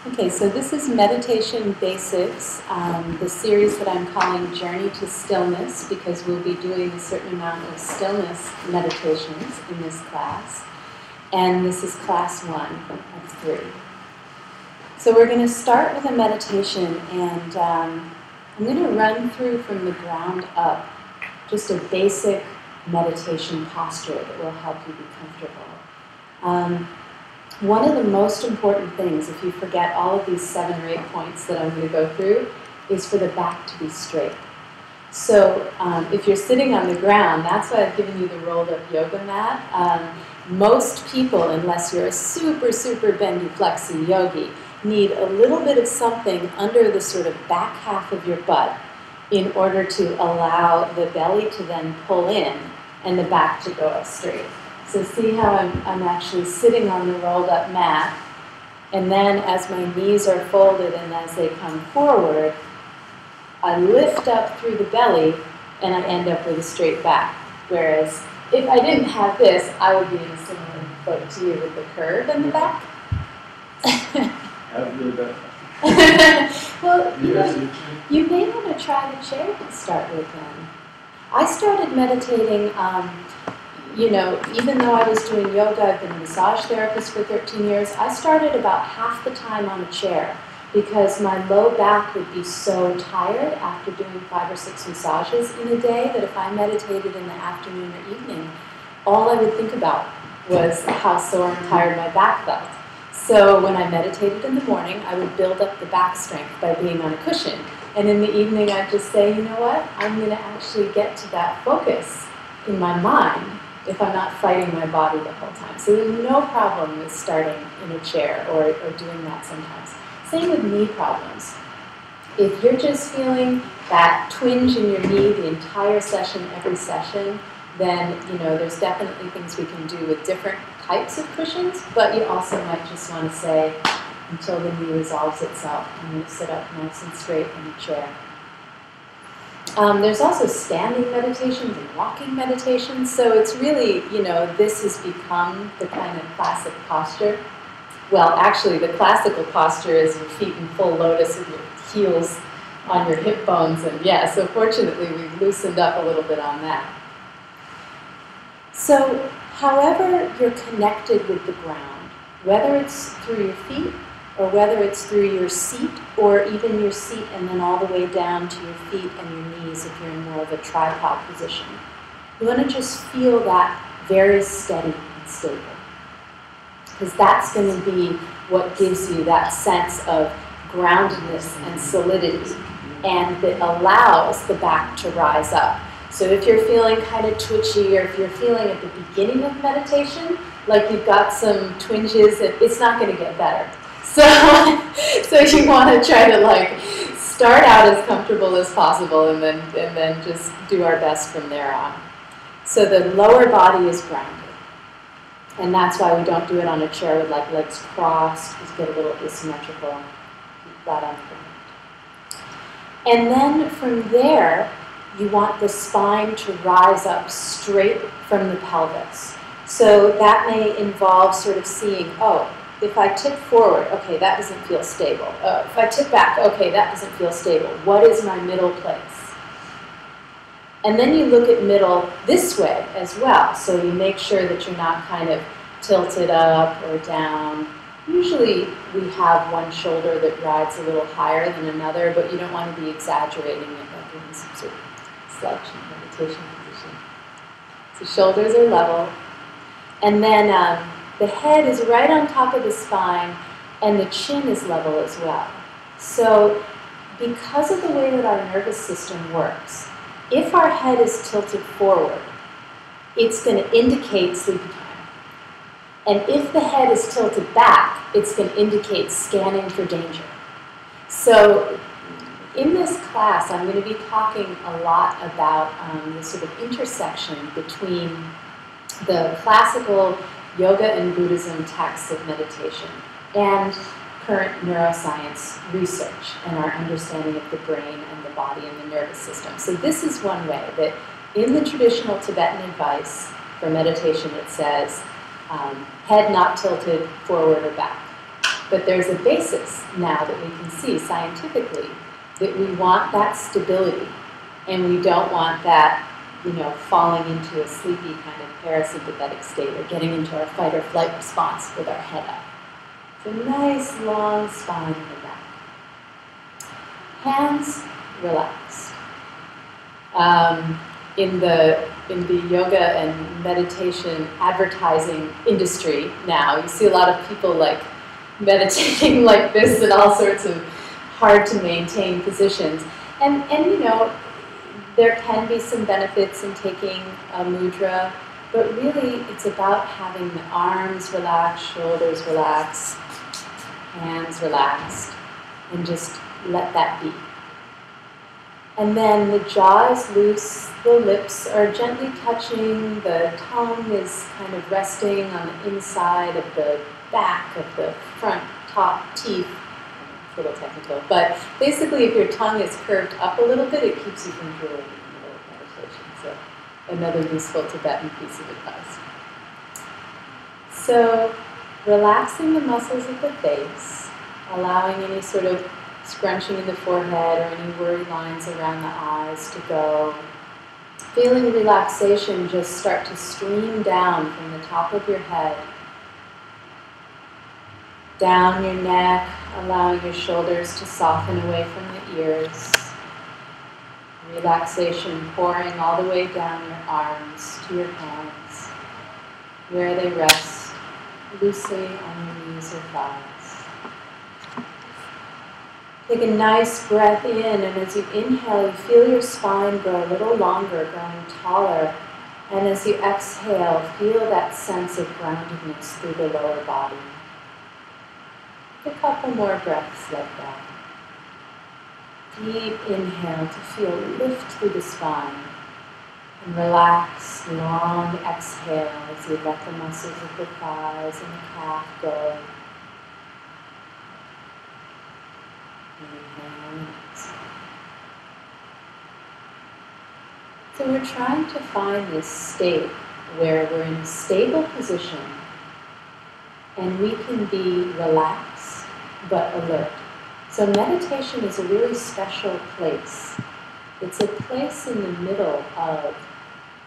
Okay, so this is Meditation Basics, the series that I'm calling Journey to Stillness, because we'll be doing a certain amount of stillness meditations in this class. And this is class 1 of 3. So we're going to start with a meditation, and I'm going to run through from the ground up just a basic meditation posture that will help you be comfortable. One of the most important things, if you forget all of these 7 or 8 points that I'm going to go through, is for the back to be straight. So if you're sitting on the ground, that's why I've given you the rolled up yoga mat. Most people, unless you're a super, super bendy flexy yogi, need a little bit of something under the sort of back half of your butt in order to allow the belly to then pull in and the back to go up straight. So see how I'm actually sitting on the rolled up mat, and then as my knees are folded and as they come forward, I lift up through the belly and I end up with a straight back. Whereas if I didn't have this, I would be in a similar boat to you with the curve in the back. Well, you may want to try the chair to start with then. I started meditating, even though I was doing yoga, I've been a massage therapist for 13 years, I started about half the time on a chair because my low back would be so tired after doing 5 or 6 massages in a day that if I meditated in the afternoon or evening, all I would think about was how sore and tired my back felt. So when I meditated in the morning, I would build up the back strength by being on a cushion. And in the evening, I'd just say, you know what, I'm going to actually get to that focus in my mind if I'm not fighting my body the whole time. So there's no problem with starting in a chair or doing that sometimes. Same with knee problems. If you're just feeling that twinge in your knee the entire session, every session, then there's definitely things we can do with different types of cushions, but you also might just want to say, until the knee resolves itself, I'm going to sit up nice and straight in a chair. There's also standing meditations and walking meditations, so it's really, this has become the kind of classic posture. Well, actually, the classical posture is your feet in full lotus with your heels on your hip bones, and so fortunately we've loosened up a little bit on that. So, however you're connected with the ground, whether it's through your feet, or whether it's through your seat, or even your seat and then all the way down to your feet and your knees if you're in more of a tripod position. You want to just feel that very steady and stable. Because that's going to be what gives you that sense of groundedness and solidity, and that allows the back to rise up. So if you're feeling kind of twitchy, or if you're feeling at the beginning of meditation, like you've got some twinges, it's not going to get better. So you want to try to start out as comfortable as possible, and then just do our best from there on. So the lower body is grounded, and that's why we don't do it on a chair with legs crossed. Just get a little asymmetrical. Keep that on the ground. And then from there, you want the spine to rise up straight from the pelvis. So that may involve sort of seeing, if I tip forward, okay, that doesn't feel stable. If I tip back, okay, that doesn't feel stable. What is my middle place? And then you look at middle this way as well. So you make sure that you're not kind of tilted up or down. Usually we have one shoulder that rides a little higher than another, but you don't want to be exaggerating it like in some sort of slouch meditation position. So shoulders are level. And then the head is right on top of the spine, and the chin is level as well. So because of the way that our nervous system works, if our head is tilted forward, it's going to indicate sleepy time. And if the head is tilted back, it's going to indicate scanning for danger. So in this class, I'm going to be talking a lot about the sort of intersection between the classical yoga and Buddhism texts of meditation and current neuroscience research and our understanding of the brain and the body and the nervous system. So this is one way that in the traditional Tibetan advice for meditation it says head not tilted forward or back. But there's a basis now that we can see scientifically that we want that stability, and we don't want that, falling into a sleepy kind of parasympathetic state or getting into our fight or flight response with our head up. So nice long spine in the back. Hands relaxed. In the yoga and meditation advertising industry now, you see a lot of people like meditating like this in all sorts of hard to maintain positions. And there can be some benefits in taking a mudra, but really it's about having the arms relaxed, shoulders relaxed, hands relaxed, and just let that be. And then the jaw is loose, the lips are gently touching, the tongue is kind of resting on the inside of the back of the front top teeth. It's a little technical, but basically if your tongue is curved up a little bit, it keeps you from drooling in the middle of meditation. So another useful Tibetan piece of advice. So relaxing the muscles of the face, allowing any sort of scrunching in the forehead or any worry lines around the eyes to go. Feeling relaxation just start to stream down from the top of your head, down your neck, allowing your shoulders to soften away from the ears. Relaxation pouring all the way down your arms to your hands, where they rest loosely on your knees or thighs. Take a nice breath in, and as you inhale, you feel your spine grow a little longer, growing taller. And as you exhale, feel that sense of groundedness through the lower body. A couple more breaths like that. Deep inhale to feel lift through the spine. And relax, long exhale as you let the muscles of the thighs and the calf go. Inhale and exhale. So we're trying to find this state where we're in a stable position and we can be relaxed but alert. So meditation is a really special place. It's a place in the middle of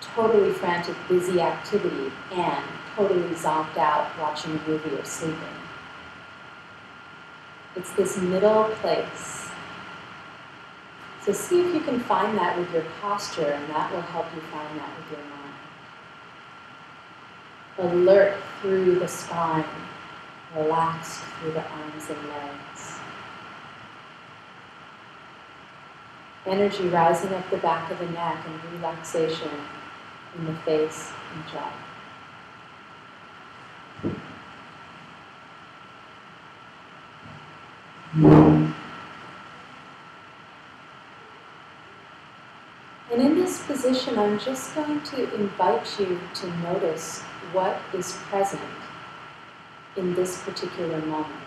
totally frantic, busy activity and totally zonked out watching a movie or sleeping. It's this middle place. So see if you can find that with your posture, and that will help you find that with your mind. Alert through the spine, relaxed through the arms and legs. Energy rising up the back of the neck and relaxation in the face and jaw. And in this position, I'm just going to invite you to notice what is present in this particular moment.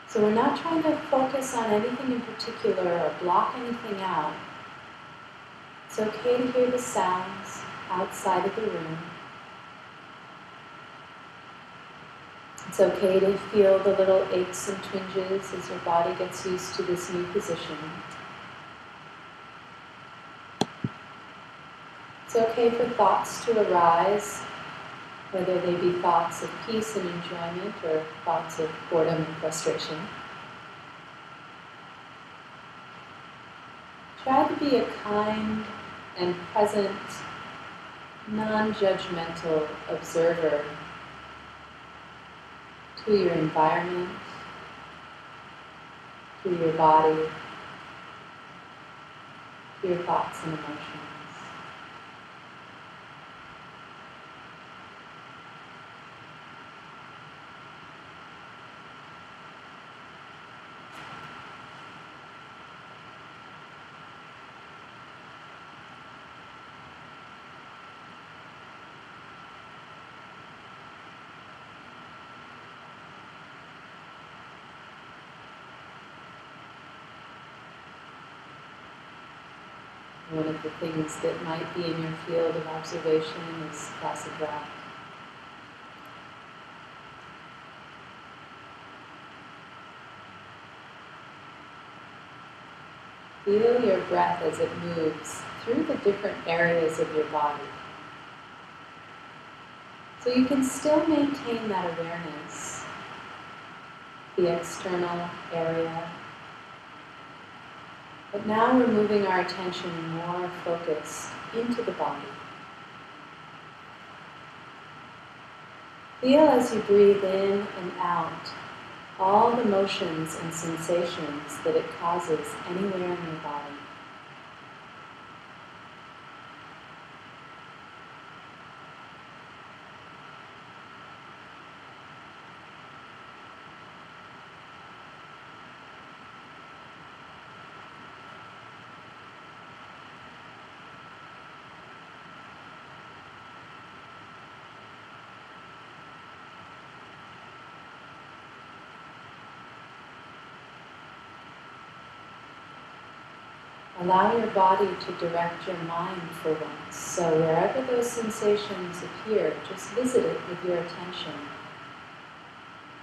So we're not trying to focus on anything in particular or block anything out. It's okay to hear the sounds outside of the room. It's okay to feel the little aches and twinges as your body gets used to this new position. It's okay for thoughts to arise, whether they be thoughts of peace and enjoyment or thoughts of boredom and frustration. Try to be a kind and present, non-judgmental observer to your environment, to your body, to your thoughts and emotions. One of the things that might be in your field of observation is classic rock. Feel your breath as it moves through the different areas of your body. So you can still maintain that awareness, the external area. But now we're moving our attention more focused into the body. Feel as you breathe in and out all the motions and sensations that it causes anywhere in your body. Allow your body to direct your mind for once. So wherever those sensations appear, just visit it with your attention.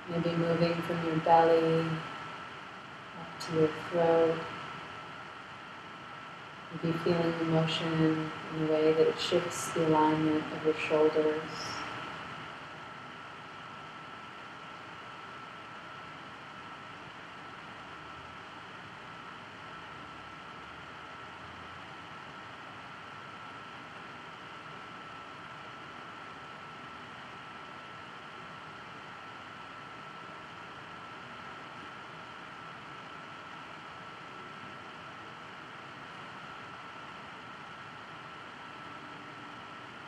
Maybe moving from your belly up to your throat. Maybe feeling the motion in a way that it shifts the alignment of your shoulders.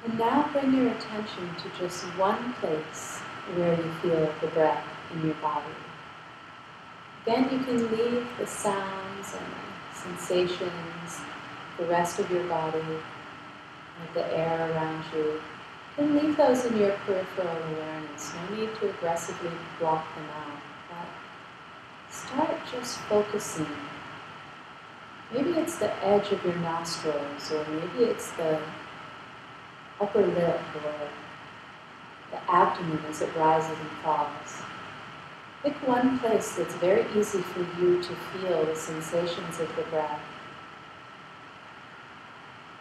And now bring your attention to just one place where you feel the breath in your body. Then you can leave the sounds and the sensations, the rest of your body, and the air around you. And leave those in your peripheral awareness. No need to aggressively block them out. But start just focusing. Maybe it's the edge of your nostrils, or maybe it's the upper lip or the abdomen as it rises and falls. Pick one place that's very easy for you to feel the sensations of the breath.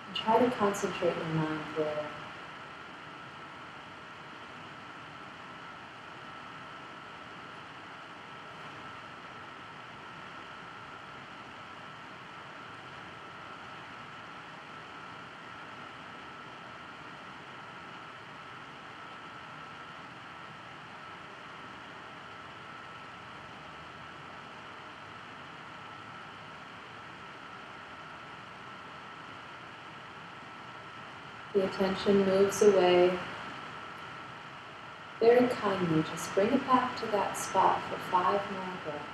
And try to concentrate your mind there. The attention moves away. Very kindly, just bring it back to that spot for 5 more breaths.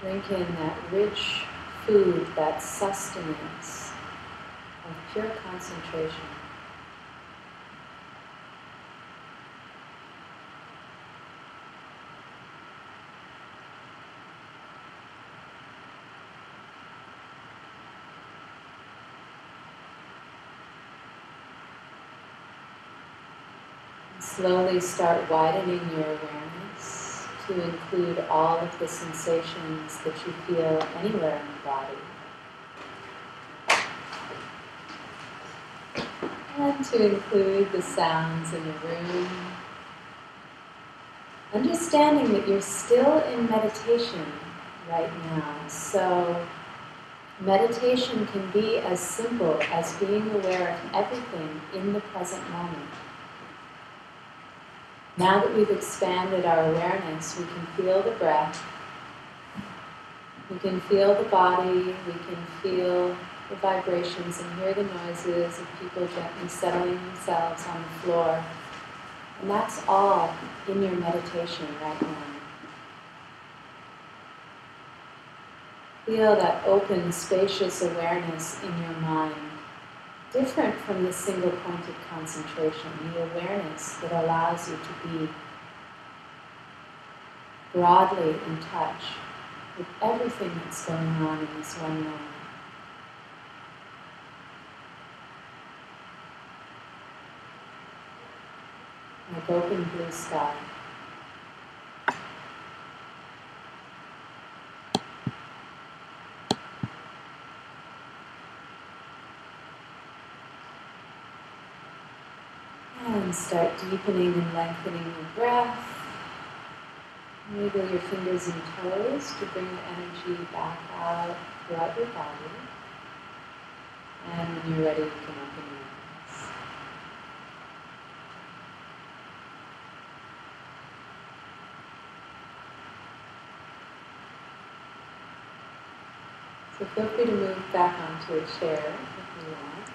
Drink in that rich food, that sustenance of pure concentration. And slowly start widening your awareness to include all of the sensations that you feel anywhere in the body. And to include the sounds in the room. Understanding that you're still in meditation right now. So meditation can be as simple as being aware of everything in the present moment. Now that we've expanded our awareness, we can feel the breath, we can feel the body, we can feel the vibrations and hear the noises of people gently settling themselves on the floor. And that's all in your meditation right now. Feel that open, spacious awareness in your mind, different from the single-pointed concentration, the awareness that allows you to be broadly in touch with everything that's going on in this one moment. Like open blue sky. And start deepening and lengthening your breath. Wiggle your fingers and toes to bring the energy back out throughout your body. And when you're ready, you can open your eyes. So feel free to move back onto a chair if you want.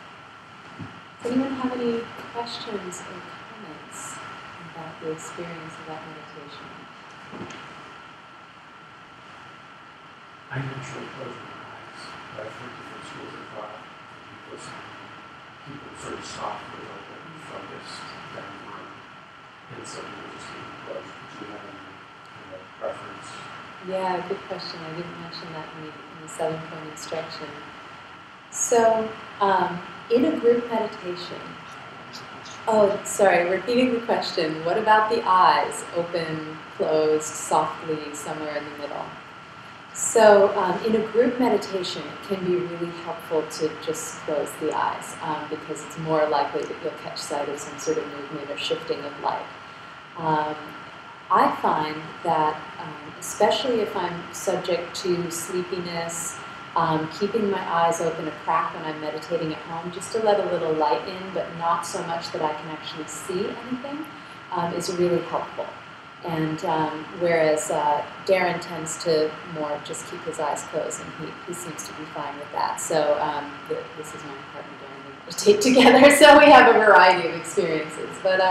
Does anyone have any questions or comments about the experience of that meditation? I usually close my eyes, but I've heard different schools of thought. People sort of softly open, focused, down the room, and some people just leave them closed. Did you have any preference? Yeah, good question. I didn't mention that in the 7-point instruction. So, in a group meditation, repeating the question, what about the eyes? Open, closed, softly, somewhere in the middle. So, in a group meditation, it can be really helpful to just close the eyes because it's more likely that you'll catch sight of some sort of movement or shifting of light. I find that, especially if I'm subject to sleepiness, keeping my eyes open a crack when I'm meditating at home, just to let a little light in, but not so much that I can actually see anything, is really helpful. And whereas Darren tends to more just keep his eyes closed, and he seems to be fine with that. So this is my partner Darren. We meditate together, so we have a variety of experiences. But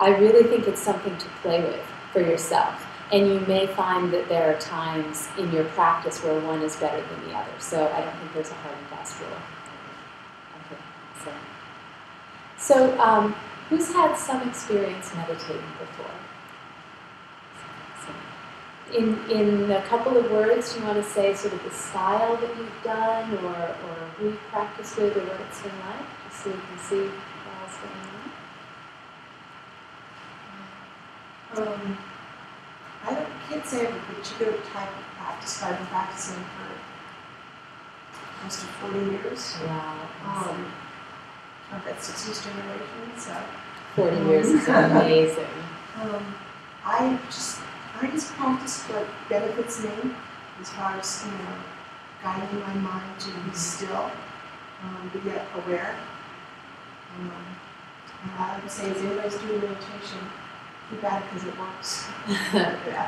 I really think it's something to play with for yourself. And you may find that there are times in your practice where one is better than the other. So I don't think there's a hard and fast rule. Okay. So who's had some experience meditating before? So in a couple of words, you want to say sort of the style that you've done, or who you practice with, or what it's been like, just so you can see what else going on. Can't say I have a particular type of practice, but I've been practicing for close to 40 years. Wow. I've got 6 Eastern generations, so 40 years is amazing. I just practice what benefits me as far as guiding my mind to be still, be yet aware. And I would say, as anybody's doing meditation, keep at it because it works.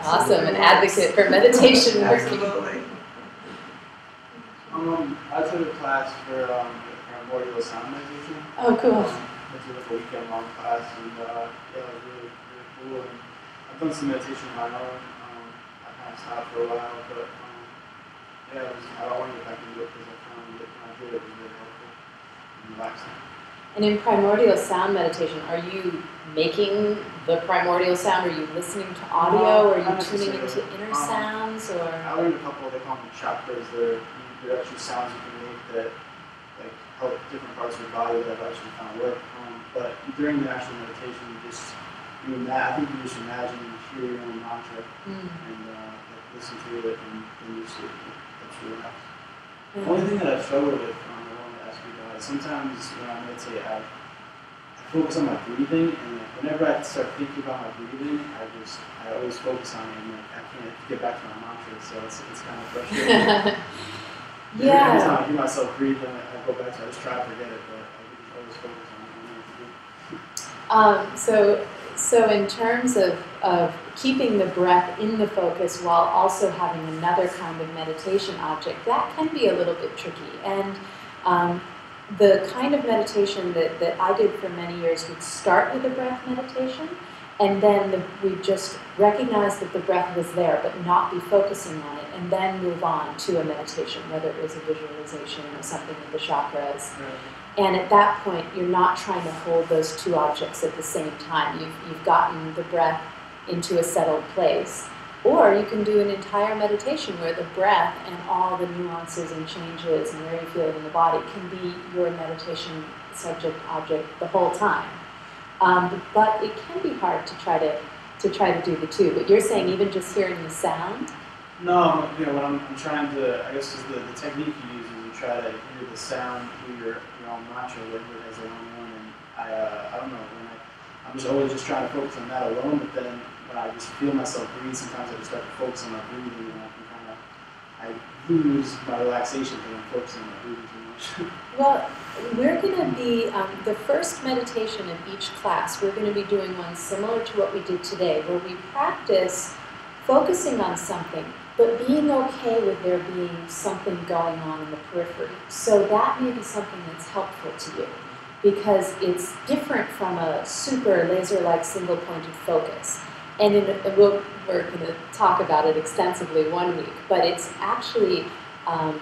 Awesome, an advocate for meditation working. Absolutely. I took a class for primordial sound meditation. Oh, cool. I took like a weekend-long class, and yeah, it was really, really cool. And I've done some meditation of my own. I kind of stopped for a while, but yeah, I want to get back into it because I found that when I did it, it was really helpful and relaxing. And in primordial sound meditation, are you making the primordial sound? Are you listening to audio? Or are you tuning into inner sounds? Or I learned a couple. They call them chakras. They're actually sounds you can make that like help different parts of your body that I've actually found work. But during the actual meditation, I think you just imagine you hear your own mantra and listen to it, and then you sleep. That's really nice. The only thing that I've struggled with, I wanted to ask you about, sometimes when I meditate, I focus on my breathing, and whenever I start thinking about my breathing, I always focus on it, and I can't get back to my mantra, so it's kind of frustrating. yeah. Every time I hear myself breathe, I go back to it. I just try to forget it, but I always focus on it. So in terms of keeping the breath in the focus while also having another kind of meditation object, that can be a little bit tricky. And the kind of meditation that I did for many years would start with a breath meditation, and then we just recognize that the breath was there, but not be focusing on it, and then move on to a meditation, whether it was a visualization or something with the chakras. Right. And at that point, you're not trying to hold those two objects at the same time. You've gotten the breath into a settled place. Or you can do an entire meditation where the breath and all the nuances and changes and where you feel it in the body can be your meditation subject object the whole time. But it can be hard to try to do the two. But you're saying even just hearing the sound? No, what I'm trying to, I guess, is the technique you use is you try to hear the sound through your own mantra, whether it has their own one. And I don't know, I'm just always just trying to focus on that alone, but then when I just feel myself breathe, sometimes I just start to focus on my breathing, and I lose my relaxation because I'm focusing on my breathing too much. Well, we're going to be, the first meditation of each class, we're going to be doing one similar to what we did today, where we practice focusing on something, but being okay with there being something going on in the periphery. So that may be something that's helpful to you, because it's different from a super laser-like single-pointed focus. And we're going to talk about it extensively one week, but it's actually a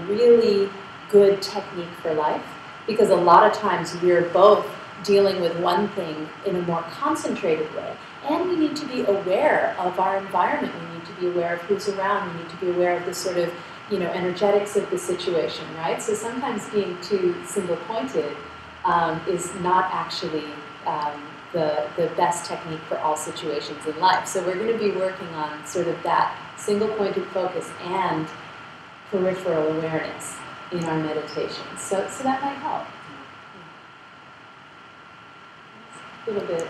really good technique for life, because a lot of times we're both dealing with one thing in a more concentrated way, and we need to be aware of our environment. We need to be aware of who's around. We need to be aware of the sort of, energetics of the situation, right? So sometimes being too single-pointed is not actually the best technique for all situations in life. So we're going to be working on sort of that single-pointed focus and peripheral awareness in our meditation. So that might help. A little bit.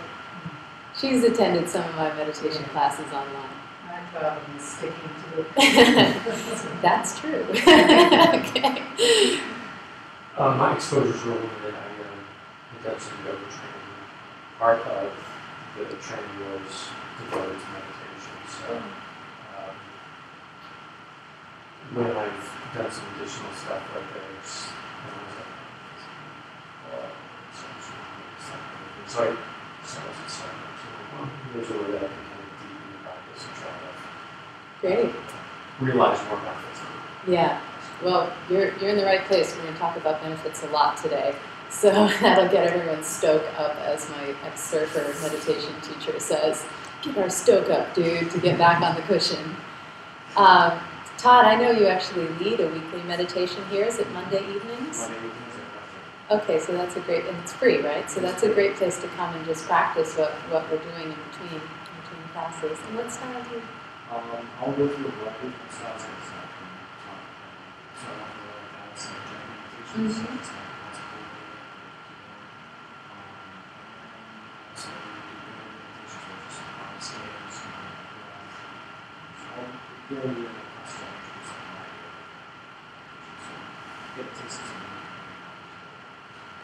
She's attended some of my meditation classes online. I've been sticking to it. That's true. Okay. My exposure is really limited. I done some yoga training. Part of the training was devoted to meditation. So when I've done some additional stuff like there's there's a way that I can kind of deepen the practice and try Great. to realize more benefits. Yeah. Well, you're in the right place. We're going to talk about benefits a lot today. So that'll get everyone stoked up, as my ex-surfer meditation teacher says. Get our stoke up, dude, to get back on the cushion. Todd, I know you actually lead a weekly meditation here. Is it Monday evenings? Okay, so that's a great, and it's free, right? So that's a great place to come and just practice what we're doing in between classes. And what style do you? I'll go through a variety of styles.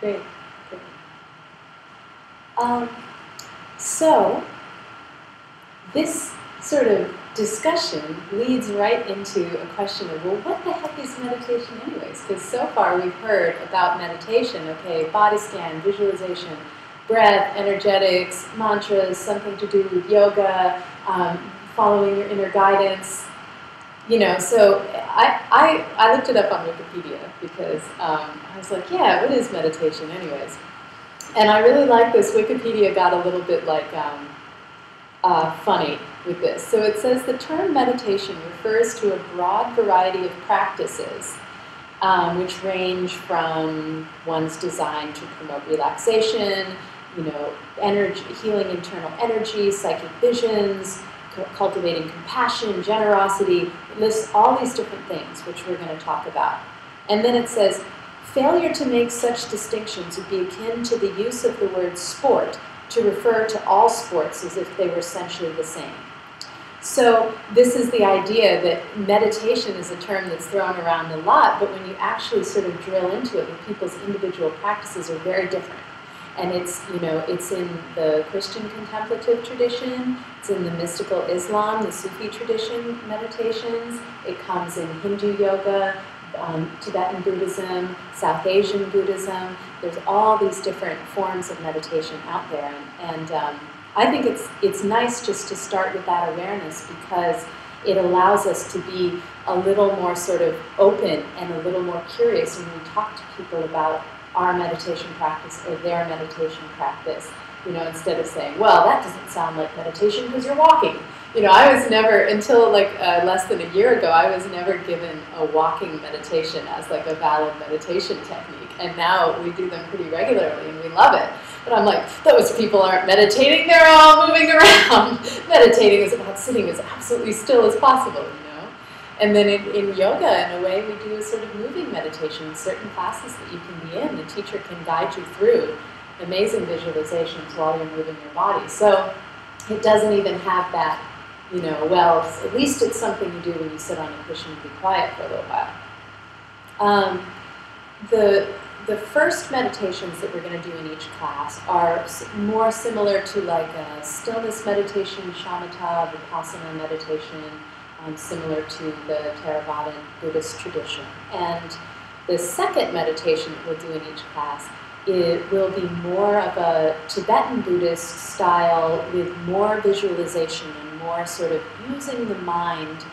Great. So, this sort of discussion leads right into a question of, well, what the heck is meditation anyways? Because so far we've heard about meditation, okay, body scan, visualization, breath, energetics, mantras, something to do with yoga, following your inner guidance. So I looked it up on Wikipedia because I was like, yeah, what is meditation anyways? And I really like this. Wikipedia got a little bit like funny with this. So it says the term meditation refers to a broad variety of practices which range from ones designed to promote relaxation, energy, healing internal energy, psychic visions, cultivating compassion, generosity. It lists all these different things, which we're going to talk about. And then it says, failure to make such distinctions would be akin to the use of the word sport to refer to all sports as if they were essentially the same. So this is the idea that meditation is a term that's thrown around a lot, but when you actually sort of drill into it, the people's individual practices are very different. And it's, it's in the Christian contemplative tradition, it's in the mystical Islam, the Sufi tradition meditations, it comes in Hindu yoga, Tibetan Buddhism, South Asian Buddhism. There's all these different forms of meditation out there. And I think it's nice just to start with that awareness, because it allows us to be a little more sort of open and a little more curious when we talk to people about our meditation practice or their meditation practice. You know, instead of saying, well, that doesn't sound like meditation because you're walking. You know, I was never, until like less than a year ago, I was never given a walking meditation as like a valid meditation technique. And now we do them pretty regularly and we love it. But I'm like, those people aren't meditating, they're all moving around. Meditating is about sitting as absolutely still as possible, you know? And then in yoga, in a way, we do a sort of moving meditation, certain classes that you can be in. The teacher can guide you through amazing visualizations while you're moving your body. So it doesn't even have that, you know, well, at least it's something you do when you sit on a cushion and be quiet for a little while. The first meditations that we're going to do in each class are more similar to like a stillness meditation, shamatha, vipassana meditation, similar to the Theravadan Buddhist tradition. And the second meditation that we'll do in each class, it will be more of a Tibetan Buddhist style with more visualization and more sort of using the mind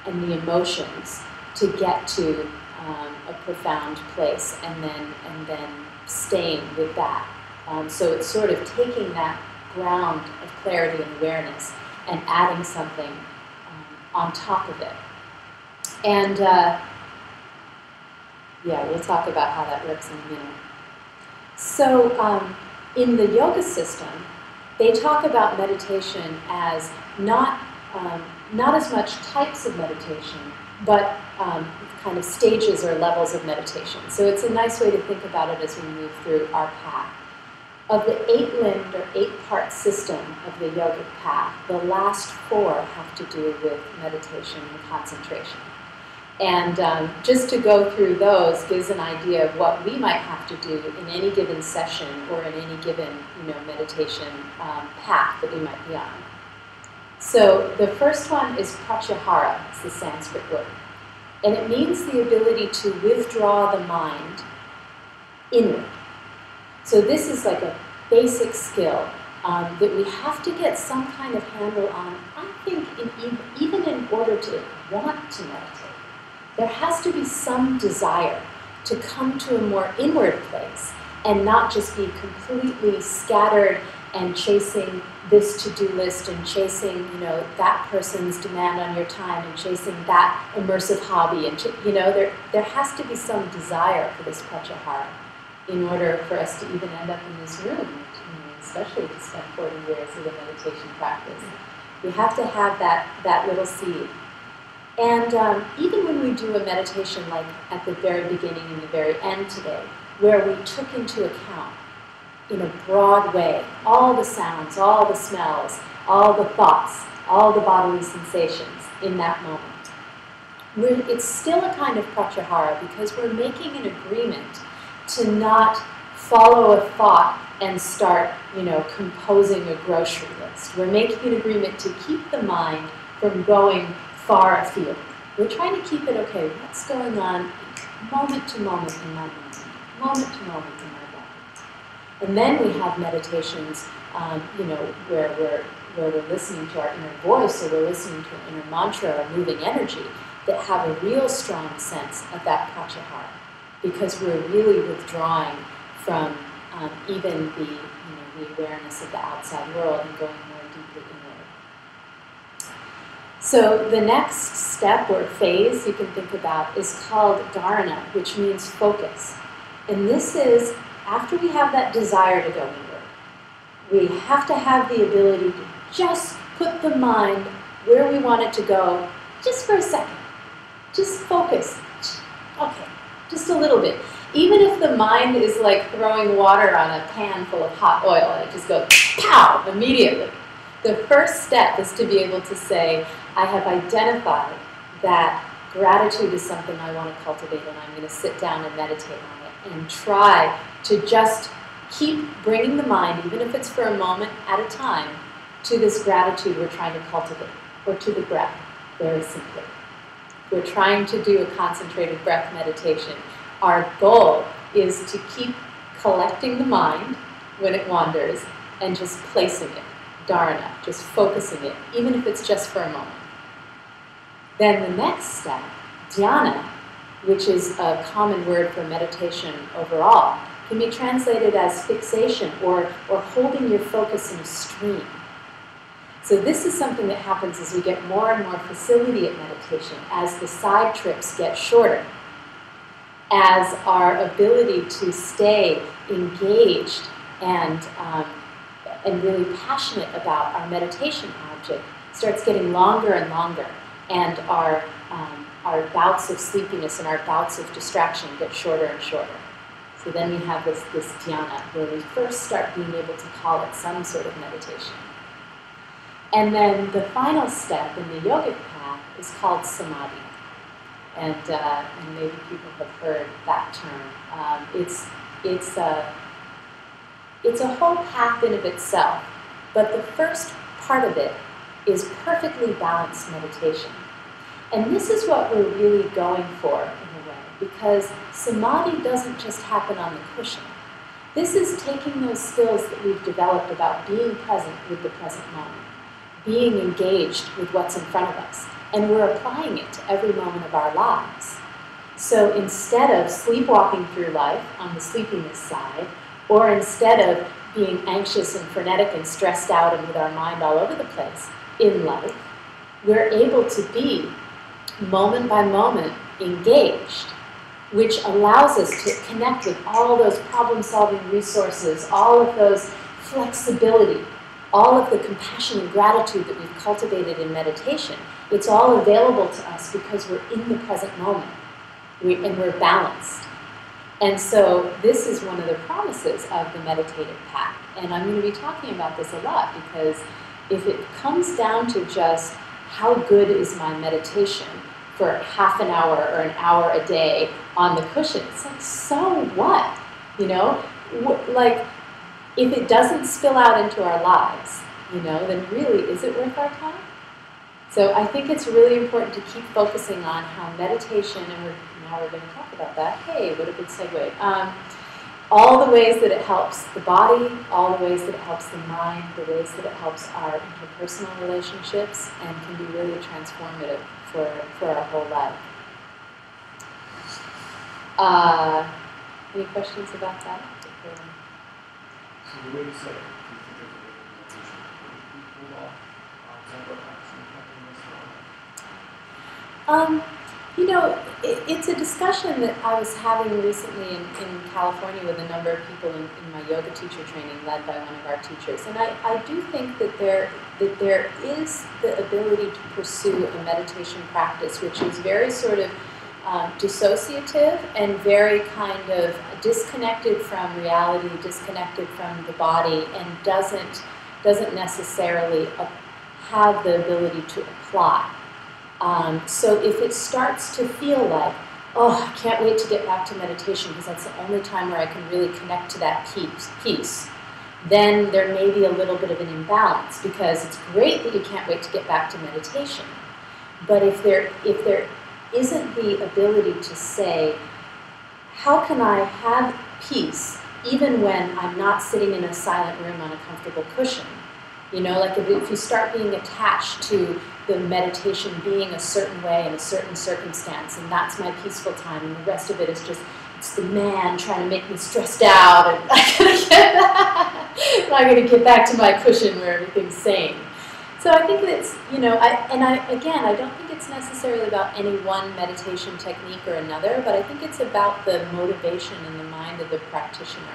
and the emotions to get to a profound place and then staying with that. So it's sort of taking that ground of clarity and awareness and adding something on top of it. And yeah, we'll talk about how that works in a minute. So in the yoga system, they talk about meditation as not as much types of meditation, but kind of stages or levels of meditation. So it's a nice way to think about it as we move through our path. Of the 8-limbed or 8-part system of the yogic path, the last 4 have to do with meditation and concentration. And just to go through those gives an idea of what we might have to do in any given session or in any given, you know, meditation path that we might be on. So the first one is pratyahara, it's the Sanskrit word. And it means the ability to withdraw the mind inward. So this is like a basic skill that we have to get some kind of handle on, I think, even in order to want to meditate. There has to be some desire to come to a more inward place and not just be completely scattered and chasing this to-do list and chasing, you know, that person's demand on your time and chasing that immersive hobby. And, you know, there has to be some desire for this pratyahara in order for us to even end up in this room, you know, especially to spend 40 years of a meditation practice. We have to have that little seed. And even when we do a meditation like at the very beginning and the very end today, where we took into account in a broad way all the sounds, all the smells, all the thoughts, all the bodily sensations in that moment, it's still a kind of pratyahara because we're making an agreement to not follow a thought and start, you know, composing a grocery list. We're making an agreement to keep the mind from going far afield. We're trying to keep it, okay, what's going on moment to moment in my mind, moment to moment in my body. And then we have meditations, you know, where we're listening to our inner voice, or we're listening to an inner mantra or moving energy that have a real strong sense of that pratyahara, because we're really withdrawing from even the, you know, the awareness of the outside world and going more deeply inward. So the next step or phase you can think about is called dharana, which means focus. And this is, after we have that desire to go inward, we have to have the ability to just put the mind where we want it to go, just for a second. Just focus. Okay, just a little bit. Even if the mind is like throwing water on a pan full of hot oil and it just goes pow immediately. The first step is to be able to say, I have identified that gratitude is something I want to cultivate, and I'm going to sit down and meditate on it and try to just keep bringing the mind, even if it's for a moment at a time, to this gratitude we're trying to cultivate, or to the breath, very simply. We're trying to do a concentrated breath meditation. Our goal is to keep collecting the mind when it wanders and just placing it dharana, just focusing it, even if it's just for a moment. Then the next step, dhyana, which is a common word for meditation overall, can be translated as fixation or holding your focus in a stream. So this is something that happens as we get more and more facility at meditation, as the side trips get shorter, as our ability to stay engaged and really passionate about our meditation object starts getting longer and longer, and our bouts of sleepiness and our bouts of distraction get shorter and shorter. So then we have this dhyana, where we first start being able to call it some sort of meditation. And then the final step in the yogic path is called samadhi. And maybe people have heard that term. It's a whole path in of itself, but the first part of it is perfectly balanced meditation. And this is what we're really going for, in a way, because samadhi doesn't just happen on the cushion. This is taking those skills that we've developed about being present with the present moment, being engaged with what's in front of us, and we're applying it to every moment of our lives. So instead of sleepwalking through life on the sleepiness side, or instead of being anxious and frenetic and stressed out and with our mind all over the place in life, we're able to be moment by moment engaged, which allows us to connect with all those problem-solving resources, all of those flexibility, all of the compassion and gratitude that we've cultivated in meditation. It's all available to us because we're in the present moment, and we're balanced. And so this is one of the promises of the meditative path. And I'm going to be talking about this a lot, because if it comes down to just how good is my meditation for half an hour or an hour a day on the cushion, it's like, so what? You know, like, if it doesn't spill out into our lives, you know, then really, is it worth our time? So I think it's really important to keep focusing on how meditation, and now we're going to talk about that. Hey, what a good segue. All the ways that it helps the body, all the ways that it helps the mind, the ways that it helps our interpersonal relationships, and can be really transformative for our whole life. Any questions about that? So the way you said it, do you think there's a way that meditation can be pulled off? You know, it's a discussion that I was having recently in California with a number of people in my yoga teacher training, led by one of our teachers. And I do think that there is the ability to pursue a meditation practice which is very sort of dissociative and very kind of disconnected from reality, disconnected from the body, and doesn't necessarily have the ability to apply. So if it starts to feel like, oh, I can't wait to get back to meditation because that's the only time where I can really connect to that peace, then there may be a little bit of an imbalance, because it's great that you can't wait to get back to meditation. But if there isn't the ability to say, how can I have peace even when I'm not sitting in a silent room on a comfortable cushion? You know, like if you start being attached to the meditation being a certain way in a certain circumstance, and that's my peaceful time, and the rest of it is just, it's the man trying to make me stressed out, and I gotta get back to my cushion where everything's sane. So I think it's, you know, I don't think it's necessarily about any one meditation technique or another, but I think it's about the motivation in the mind of the practitioner,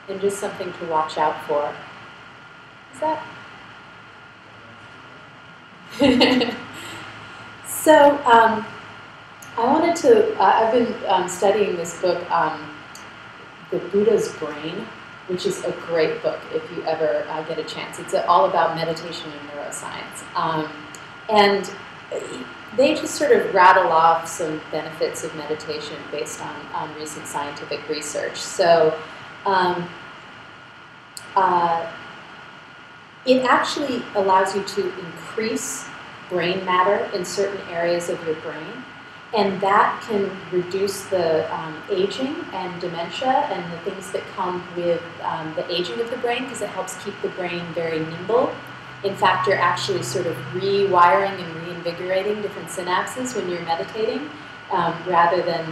and just something to watch out for. Is that? So I wanted to, I've been studying this book, The Buddha's Brain, which is a great book if you ever get a chance. It's all about meditation and neuroscience. And they just sort of rattle off some benefits of meditation based on recent scientific research. So it actually allows you to increase brain matter in certain areas of your brain, and that can reduce the aging and dementia and the things that come with the aging of the brain, because it helps keep the brain very nimble In fact, you're actually sort of rewiring and reinvigorating different synapses when you're meditating, rather than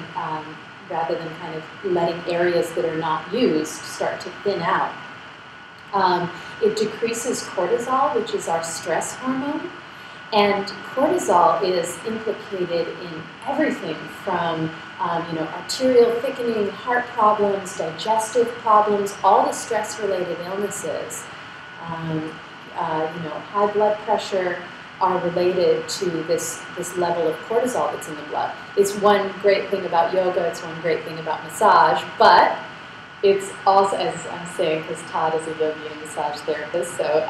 kind of letting areas that are not used start to thin out. It decreases cortisol, which is our stress hormone. And cortisol is implicated in everything from arterial thickening, heart problems, digestive problems, all the stress-related illnesses. High blood pressure are related to this level of cortisol that's in the blood. It's one great thing about yoga, it's one great thing about massage, but it's also, as I'm saying, because Todd is a yogi and massage therapist, so,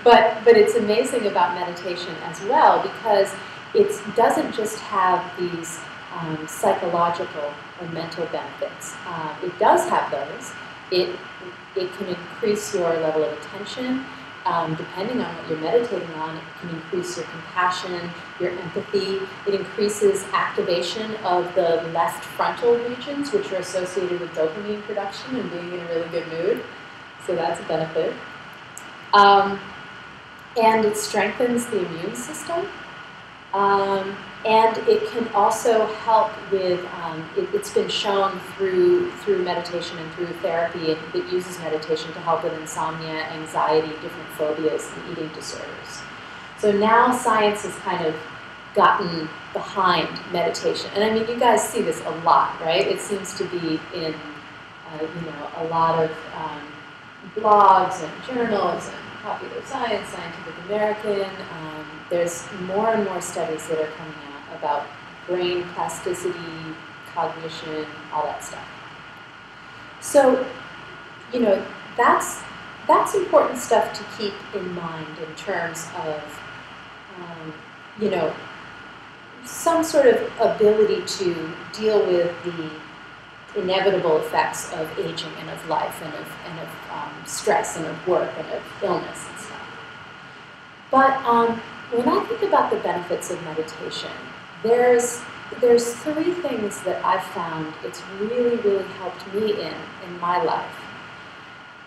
but it's amazing about meditation as well, because it doesn't just have these psychological or mental benefits. It does have those. It can increase your level of attention. Depending on what you're meditating on, it can increase your compassion, your empathy. It increases activation of the left frontal regions, which are associated with dopamine production and being in a really good mood. So that's a benefit. And it strengthens the immune system. And it can also help with, it's been shown through meditation and through therapy, it uses meditation to help with insomnia, anxiety, different phobias, and eating disorders. So now science has kind of gotten behind meditation. And I mean, you guys see this a lot, right? It seems to be in, a lot of blogs and journals and Popular Science, Scientific American. There's more and more studies that are coming out about brain plasticity, cognition, all that stuff. So, that's important stuff to keep in mind in terms of, some sort of ability to deal with the inevitable effects of aging and of life and of stress and of work and of illness and stuff. But when I think about the benefits of meditation, there's three things that I've found it's really, really helped me in my life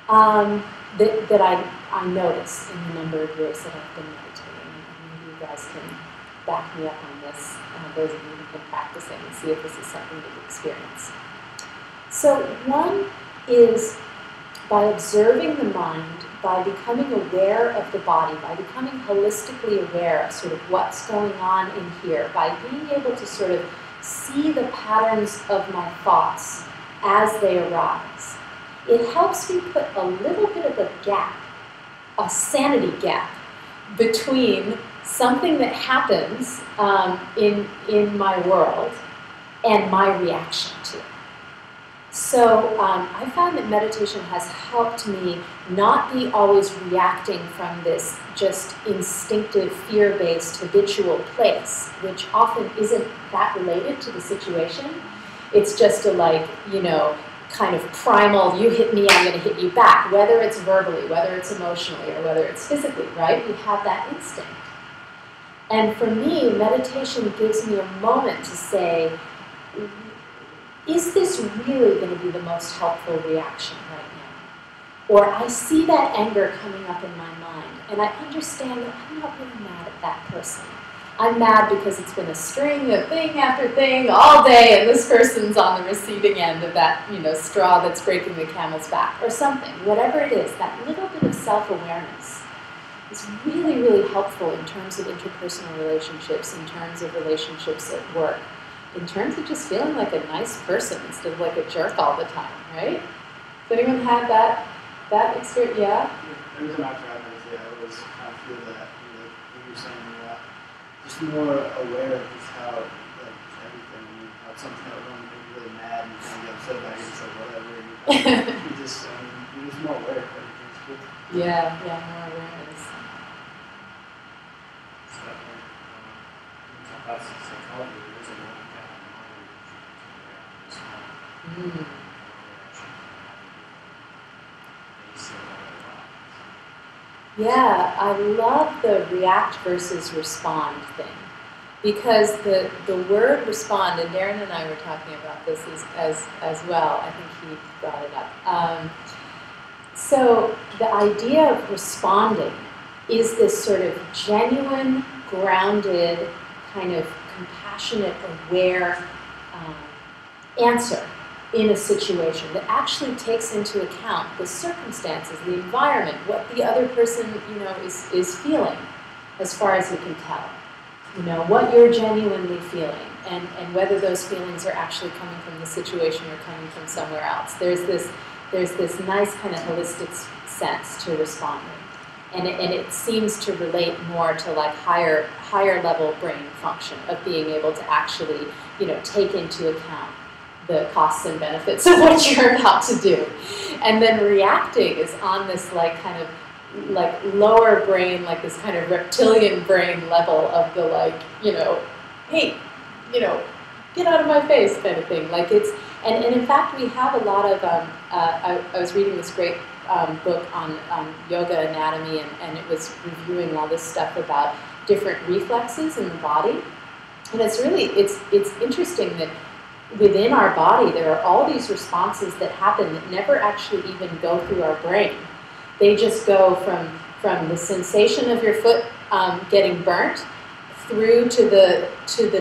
that I notice in the number of years that I've been meditating. And maybe you guys can back me up on this, those of you who've been practicing, and see if this is something you've experienced. So one is by observing the mind, by becoming aware of the body, by becoming holistically aware of sort of what's going on in here, by being able to sort of see the patterns of my thoughts as they arise. It helps me put a little bit of a gap, a sanity gap, between something that happens in my world and my reaction to it. So I find that meditation has helped me not be always reacting from this just instinctive, fear-based, habitual place, which often isn't that related to the situation. It's just a kind of primal, you hit me, I'm going to hit you back, whether it's verbally, whether it's emotionally, or whether it's physically, right? We have that instinct. And for me, meditation gives me a moment to say, is this really going to be the most helpful reaction right now? Or I see that anger coming up in my mind, and I understand that I'm not really mad at that person. I'm mad because it's been a string of thing after thing all day, and this person's on the receiving end of that, straw that's breaking the camel's back, or something. Whatever it is, that little bit of self-awareness is really, really helpful in terms of interpersonal relationships, in terms of relationships at work, in terms of just feeling like a nice person instead of like a jerk all the time, right? Does anyone have that experience? Yeah? Every time I try meditate, I always kind of feel that, when you're saying just more aware of just how, just everything, how something that would make you really mad and you kind of get upset about it, it's like whatever, you're just more aware of everything's cool. Yeah, more awareness. That's psychology. There's a lot of that in mind. Yeah, I love the react versus respond thing, because the word respond, and Darren and I were talking about this as well. I think he brought it up. So the idea of responding is this sort of genuine, grounded, kind of compassionate, aware answer in a situation that actually takes into account the circumstances, the environment, what the other person, you know, is feeling, as far as you can tell. You know, what you're genuinely feeling, and whether those feelings are actually coming from the situation or coming from somewhere else. There's this nice kind of holistic sense to responding. And it seems to relate more to like higher level brain function of being able to actually, you know, take into account the costs and benefits of what you're about to do. And then reacting is on this like kind of like lower brain, like this kind of reptilian brain level of the like, you know, hey, you know, get out of my face kind of thing. Like it's, and in fact we have a lot of, I was reading this great book on yoga anatomy, and it was reviewing all this stuff about different reflexes in the body. And it's really, it's interesting that within our body there are all these responses that happen that never actually even go through our brain. They just go from the sensation of your foot getting burnt through to the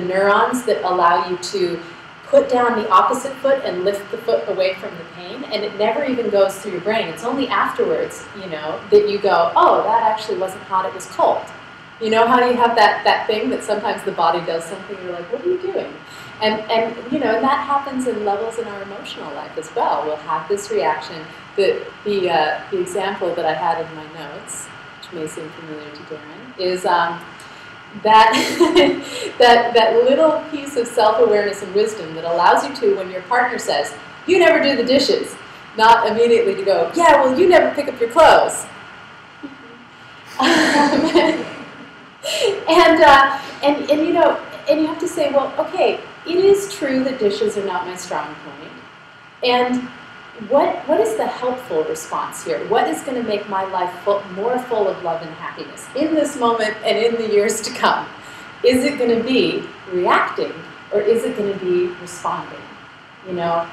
neurons that allow you to put down the opposite foot and lift the foot away from the pain, and it never even goes through your brain. It's only afterwards, you know, that you go, oh, that actually wasn't hot, it was cold. You know how you have that thing that sometimes the body does something, you're like, what are you doing? And you know, and that happens in levels in our emotional life as well. We'll have this reaction. The example that I had in my notes, which may seem familiar to Darren, is that little piece of self-awareness and wisdom that allows you to, when your partner says, you never do the dishes, not immediately to go, yeah, well, you never pick up your clothes. And you know, and you have to say, well, okay, it is true that dishes are not my strong point. And what is the helpful response here? What is going to make my life more full of love and happiness in this moment and in the years to come? Is it going to be reacting, or is it going to be responding? You know,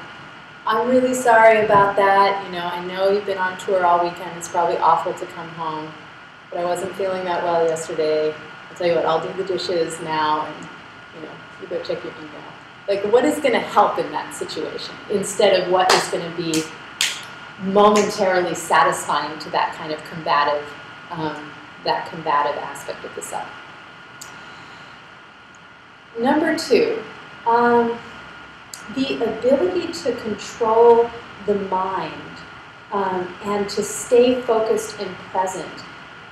I'm really sorry about that. You know, I know you've been on tour all weekend. It's probably awful to come home, but I wasn't feeling that well yesterday. I'll tell you what, I'll do the dishes now, and you know, you go check your email. Like, what is going to help in that situation instead of what is going to be momentarily satisfying to that kind of combative aspect of the self. Number two, the ability to control the mind and to stay focused and present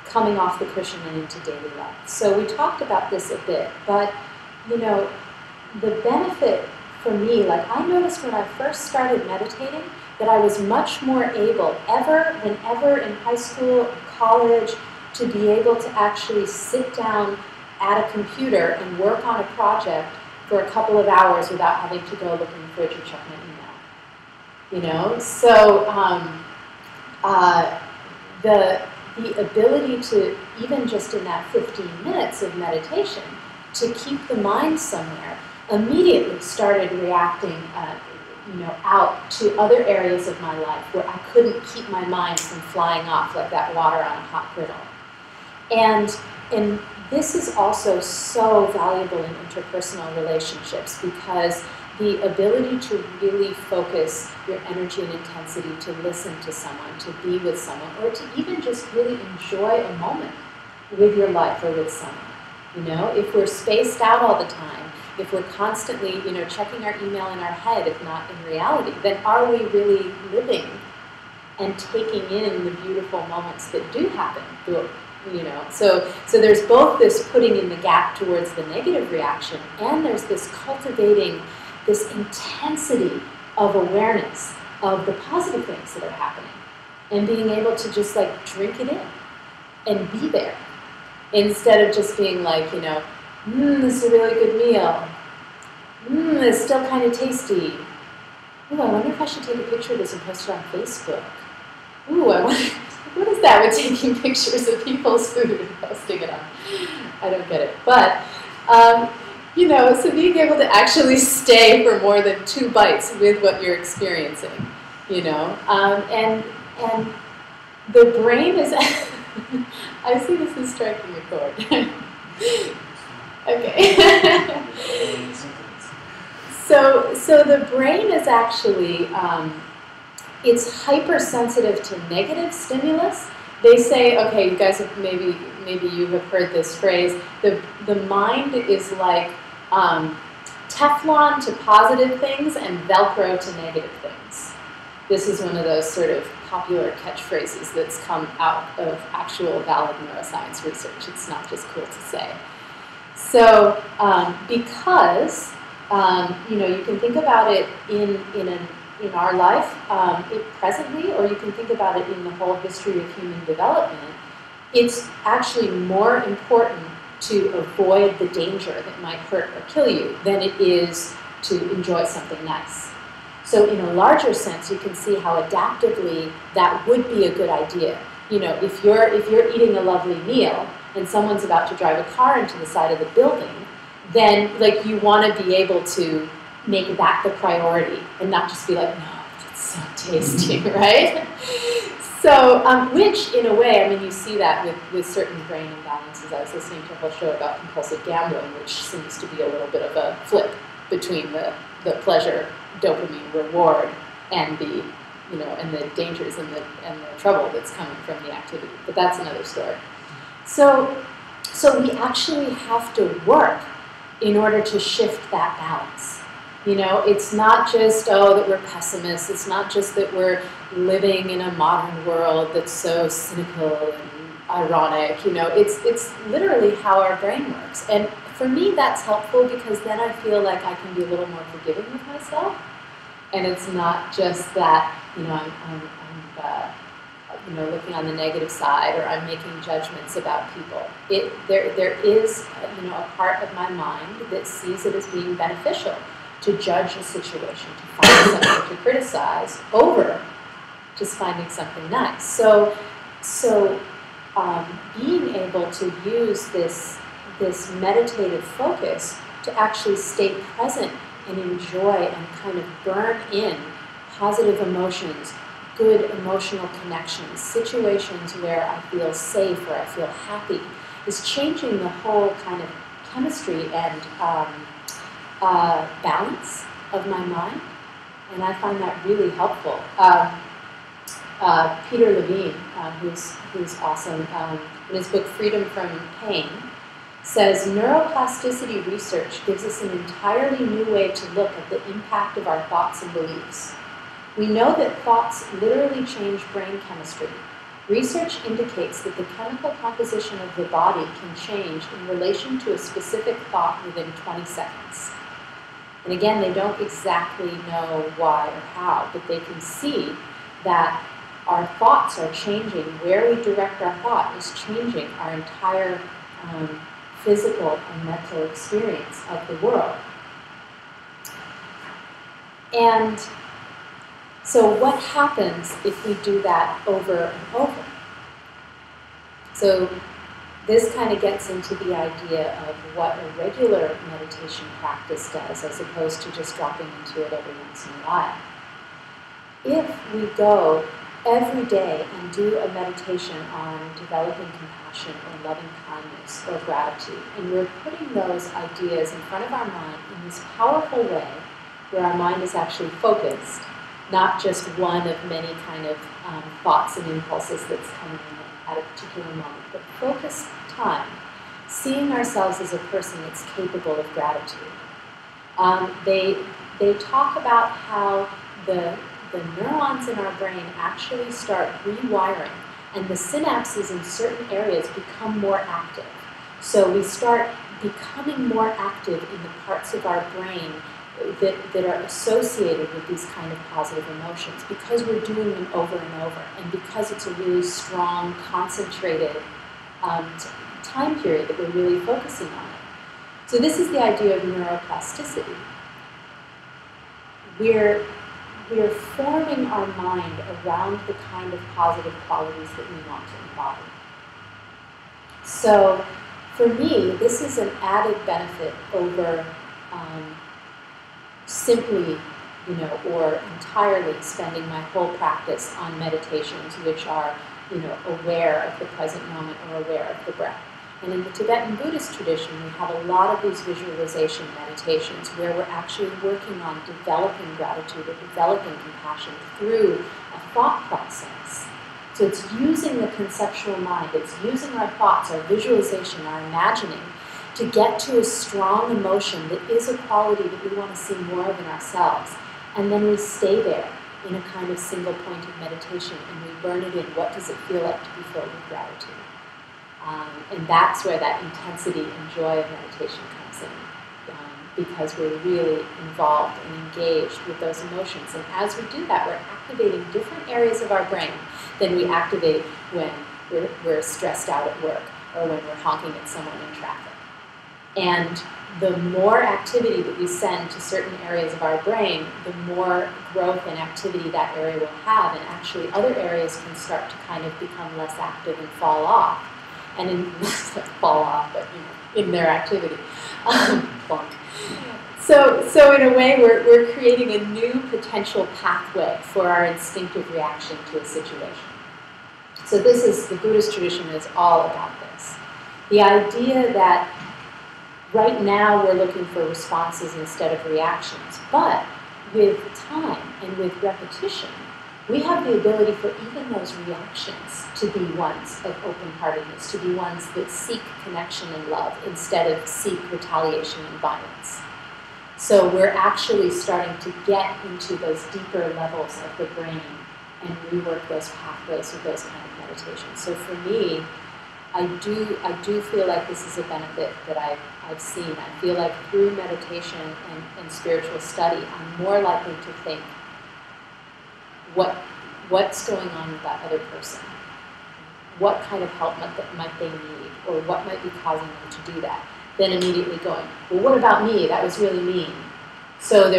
coming off the cushion and into daily life. So we talked about this a bit, but you know, the benefit for me, like I noticed when I first started meditating that I was much more able than ever in high school, college, to be able to actually sit down at a computer and work on a project for a couple of hours without having to go look in the fridge or check my email. You know, so the ability to, even just in that 15 minutes of meditation, to keep the mind somewhere, immediately started reacting, you know, out to other areas of my life where I couldn't keep my mind from flying off like that water on a hot griddle. And this is also so valuable in interpersonal relationships, because the ability to really focus your energy and intensity to listen to someone, to be with someone, or to even just really enjoy a moment with your life or with someone. You know, if we're spaced out all the time, if we're constantly, you know, checking our email in our head, if not in reality, then are we really living and taking in the beautiful moments that do happen? You know, so there's both this putting in the gap towards the negative reaction, and there's this cultivating this intensity of awareness of the positive things that are happening, and being able to just like drink it in and be there, instead of just being like, you know, this is a really good meal. It's still kind of tasty. Ooh, I wonder if I should take a picture of this and post it on Facebook. Ooh, I wonder, what is that with taking pictures of people's food and posting it on? I don't get it. But, you know, so being able to actually stay for more than 2 bites with what you're experiencing, you know. And the brain is, I see this as striking a chord. Okay. So the brain is actually, it's hypersensitive to negative stimulus. They say, okay, you guys have maybe you have heard this phrase, the mind is like Teflon to positive things and Velcro to negative things. This is one of those sort of popular catchphrases that's come out of actual valid neuroscience research. It's not just cool to say. So because you can think about it in our life presently, or you can think about it in the whole history of human development, it's actually more important to avoid the danger that might hurt or kill you than it is to enjoy something nice. So in a larger sense, you can see how adaptively that would be a good idea. If you're eating a lovely meal and someone's about to drive a car into the side of the building, then you want to be able to make that the priority and not just be like, no, it's so tasty, right? So, which in a way, you see that with certain brain imbalances. I was listening to a whole show about compulsive gambling, which seems to be a little bit of a flip between the pleasure dopamine reward and the and the dangers and the trouble that's coming from the activity. But that's another story. So we actually have to work in order to shift that balance. It's not just, that we're pessimists. It's not just that we're living in a modern world that's so cynical and ironic. It's literally how our brain works. And for me, that's helpful because then I feel like I can be a little more forgiving with myself. And it's not just that, I'm looking on the negative side, or I'm making judgments about people. There is, a part of my mind that sees it as being beneficial to judge a situation, to find something to criticize over just finding something nice. So being able to use this meditative focus to actually stay present and enjoy and kind of burn in positive emotions, good emotional connections, situations where I feel safe, where I feel happy, is changing the whole kind of chemistry and balance of my mind, and I find that really helpful. Peter Levine, who's awesome, in his book Freedom from Pain, says neuroplasticity research gives us an entirely new way to look at the impact of our thoughts and beliefs. We know that thoughts literally change brain chemistry. Research indicates that the chemical composition of the body can change in relation to a specific thought within 20 seconds. And again, they don't exactly know why or how, but they can see that our thoughts are changing. Where we direct our thought is changing our entire physical and mental experience of the world. And so what happens if we do that over and over? So this kind of gets into the idea of what a regular meditation practice does, as opposed to just dropping into it every once in a while. If we go every day and do a meditation on developing compassion or loving kindness or gratitude, and we're putting those ideas in front of our mind in this powerful way where our mind is actually focused, not just one of many kind of thoughts and impulses that's coming in at a particular moment, but focused time, seeing ourselves as a person that's capable of gratitude. They talk about how the neurons in our brain actually start rewiring, and the synapses in certain areas become more active. So we start becoming more active in the parts of our brain that are associated with these kind of positive emotions, because we're doing them over and over, and because it's a really strong, concentrated time period that we're really focusing on it. So this is the idea of neuroplasticity. We're forming our mind around the kind of positive qualities that we want to embody. So for me, this is an added benefit over simply, or entirely spending my whole practice on meditations, which are aware of the present moment or aware of the breath. And in the Tibetan Buddhist tradition, we have a lot of these visualization meditations where we're actually working on developing gratitude or developing compassion through a thought process. So it's using the conceptual mind, it's using our thoughts, our visualization, our imagining to get to a strong emotion that is a quality that we want to see more of in ourselves. And then we stay there in a kind of single-pointed meditation and we burn it in. What does it feel like to be filled with gratitude? And that's where that intensity and joy of meditation comes in, because we're really involved and engaged with those emotions. And as we do that, we're activating different areas of our brain than we activate when we're stressed out at work or when we're honking at someone in traffic. And the more activity that we send to certain areas of our brain, the more growth and activity that area will have, and actually other areas can start to kind of become less active and fall off. And in their activity. Plunk. So in a way, we're creating a new potential pathway for our instinctive reaction to a situation. So the Buddhist tradition is all about this. The idea that right now we're looking for responses instead of reactions, but with time and with repetition, we have the ability for even those reactions to be ones of open-heartedness, to be ones that seek connection and love instead of seek retaliation and violence. So we're actually starting to get into those deeper levels of the brain and rework those pathways with those kind of meditations. So for me, I do feel like this is a benefit that I've seen. I feel like through meditation and spiritual study, I'm more likely to think, what's going on with that other person? What kind of help might they need, or what might be causing them to do that? Then immediately going, well, what about me? That was really mean. So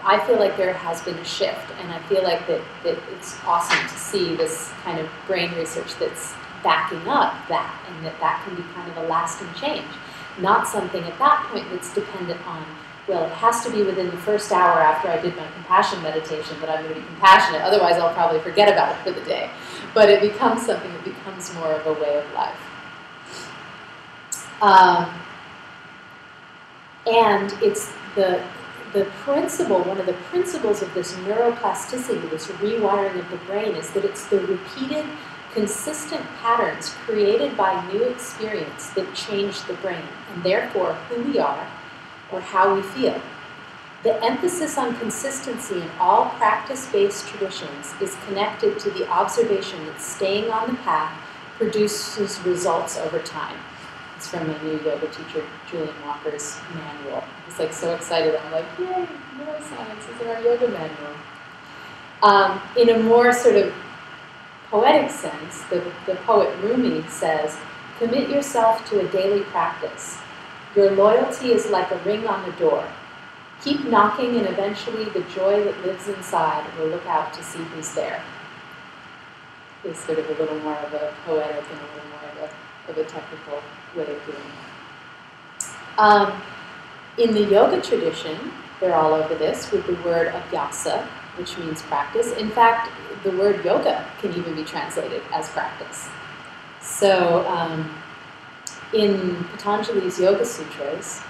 I feel like there has been a shift, and I feel like that it's awesome to see this kind of brain research that's backing up that, and that can be kind of a lasting change. Not something at that point that's dependent on, well, it has to be within the first hour after I did my compassion meditation that I'm going to be compassionate, otherwise I'll probably forget about it for the day. But it becomes something that becomes more of a way of life. And it's the principle, one of the principles of this neuroplasticity, this rewiring of the brain, is that it's the repeated, consistent patterns created by new experience that change the brain, and therefore who we are, or how we feel. The emphasis on consistency in all practice-based traditions is connected to the observation that staying on the path produces results over time. It's from my new yoga teacher, Julian Walker's manual. I was like so excited. I'm like, yay, neuroscience is in our yoga manual. In a more sort of poetic sense, the poet Rumi says, commit yourself to a daily practice. Your loyalty is like a ring on the door. Keep knocking, and eventually the joy that lives inside will look out to see who's there. It's sort of a little more of a poetic and a little more of a technical way of doing it. In the yoga tradition, they're all over this with the word abhyasa, which means practice. In fact, the word yoga can even be translated as practice. So, in Patanjali's Yoga Sutras,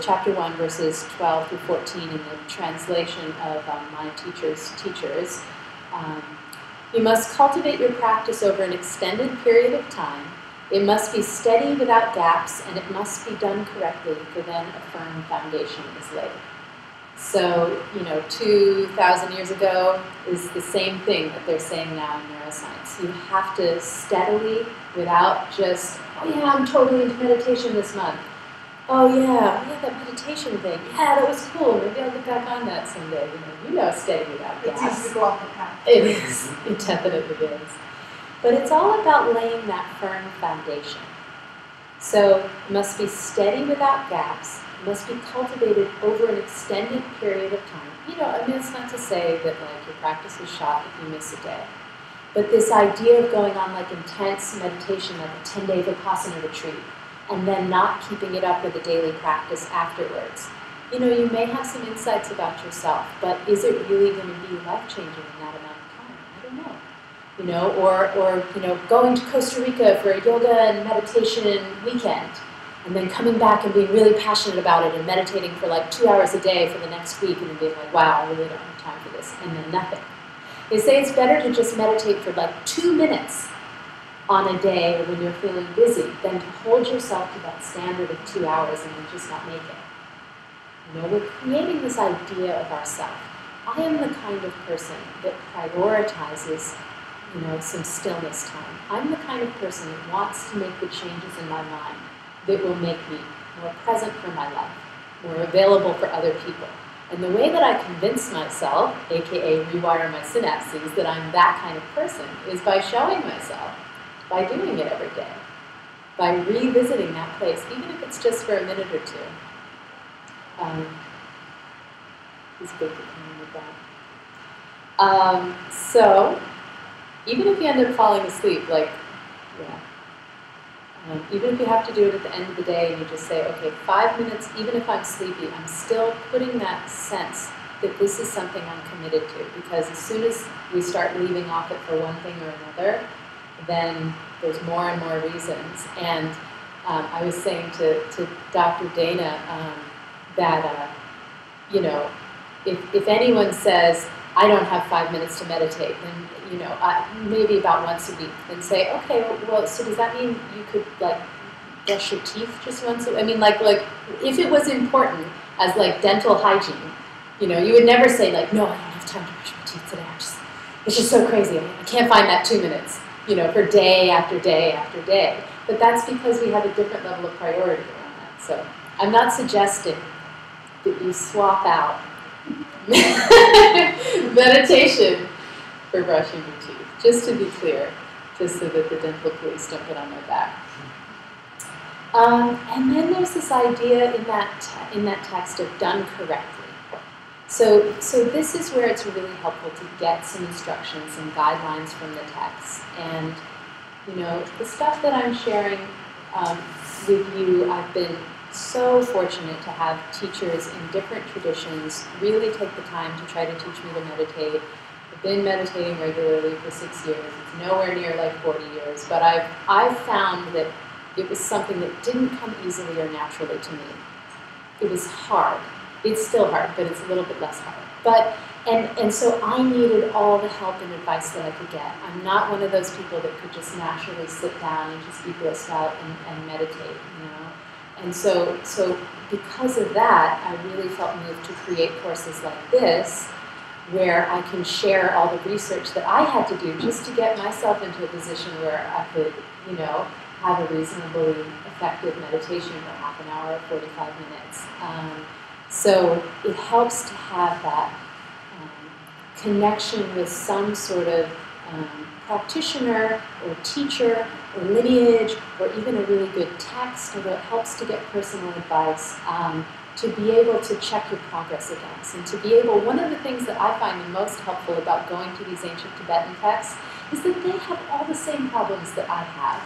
chapter 1, verses 12 through 14, in the translation of my teacher's teachers, you must cultivate your practice over an extended period of time. It must be steady without gaps, and it must be done correctly, for then a firm foundation is laid. So, 2,000 years ago is the same thing that they're saying now in neuroscience. You have to steadily, without just, oh yeah, I'm totally into meditation this month. Oh yeah, that meditation thing. Yeah, that was cool. Maybe I'll get back on that someday. Steady without gas. It's easy to go off the path. It is. It definitely is. But it's all about laying that firm foundation. So it must be steady without gaps. It must be cultivated over an extended period of time. It's not to say that your practice is shot if you miss a day. But this idea of going on intense meditation, like a 10-day Vipassana retreat, and then not keeping it up with a daily practice afterwards. You may have some insights about yourself, but is it really going to be life-changing in that amount of time? I don't know. you know, or you know, going to Costa Rica for a yoga and meditation weekend, and then coming back and being really passionate about it and meditating for like 2 hours a day for the next week, and then being like, wow, I really don't have time for this, and then nothing. They say it's better to just meditate for like 2 minutes on a day when you're feeling busy than to hold yourself to that standard of 2 hours and then just not make it. You know, we're creating this idea of ourselves. I am the kind of person that prioritizes, you know, some stillness time. I'm the kind of person that wants to make the changes in my mind that will make me more present for my life, more available for other people. And the way that I convince myself, aka rewire my synapses, that I'm that kind of person is by showing myself, by doing it every day, by revisiting that place, even if it's just for a minute or two. It's good to come in with that. So, even if you end up falling asleep, like, even if you have to do it at the end of the day and you just say, okay, 5 minutes, even if I'm sleepy, I'm still putting that sense that this is something I'm committed to. Because as soon as we start leaving off it for one thing or another, then there's more and more reasons. And I was saying to Dr. Dana that, you know, if anyone says, I don't have 5 minutes to meditate, then, you know, maybe about once a week, then say, okay, well, so does that mean you could, like, brush your teeth just once a week? I mean, like, if it was important as, like, dental hygiene, you know, you would never say, like, no, I don't have time to brush my teeth today. It's just so crazy. I can't find that 2 minutes, you know, for day after day after day. But that's because we have a different level of priority around that. So I'm not suggesting that you swap out meditation for brushing your teeth, just to be clear, just so that the dental police don't get on my back. And then there's this idea in that text of done correctly. So this is where it's really helpful to get some instructions and guidelines from the text. And, you know, the stuff that I'm sharing with you, I've been so fortunate to have teachers in different traditions really take the time to try to teach me to meditate. I've been meditating regularly for 6 years. It's nowhere near like 40 years, but I've found that it was something that didn't come easily or naturally to me. It was hard. It's still hard, but it's a little bit less hard. But and so I needed all the help and advice that I could get. I'm not one of those people that could just naturally sit down and just be blissed out and meditate, you know. And so because of that, I really felt moved to create courses like this, where I can share all the research that I had to do just to get myself into a position where I could, you know, have a reasonably effective meditation for half an hour or 45 minutes. So it helps to have that connection with some sort of practitioner or teacher or lineage or even a really good text, although it helps to get personal advice, to be able to check your progress against. And to be able, one of the things that I find the most helpful about going to these ancient Tibetan texts is that they have all the same problems that I have.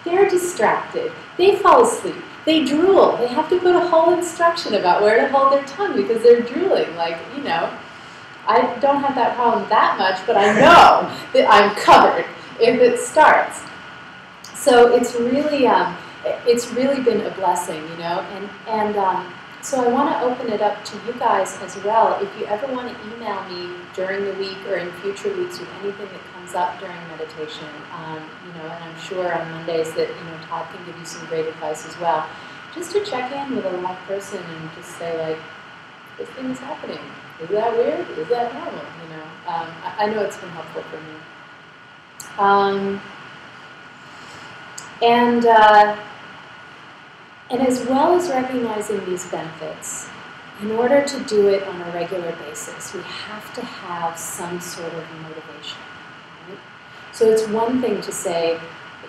They're distracted, they fall asleep, they drool, they have to put a whole instruction about where to hold their tongue because they're drooling, like, you know. I don't have that problem that much, but I know that I'm covered if it starts. So it's really been a blessing, you know, and so I want to open it up to you guys as well. If you ever want to email me during the week or in future weeks with anything that comes up during meditation, you know, and I'm sure on Mondays that, you know, Todd can give you some great advice as well. Just to check in with a live person and just say, like, this thing is happening. Is that weird? Is that normal? You know, I know it's been helpful for me. And as well as recognizing these benefits, in order to do it on a regular basis, we have to have some sort of motivation. Right? So it's one thing to say,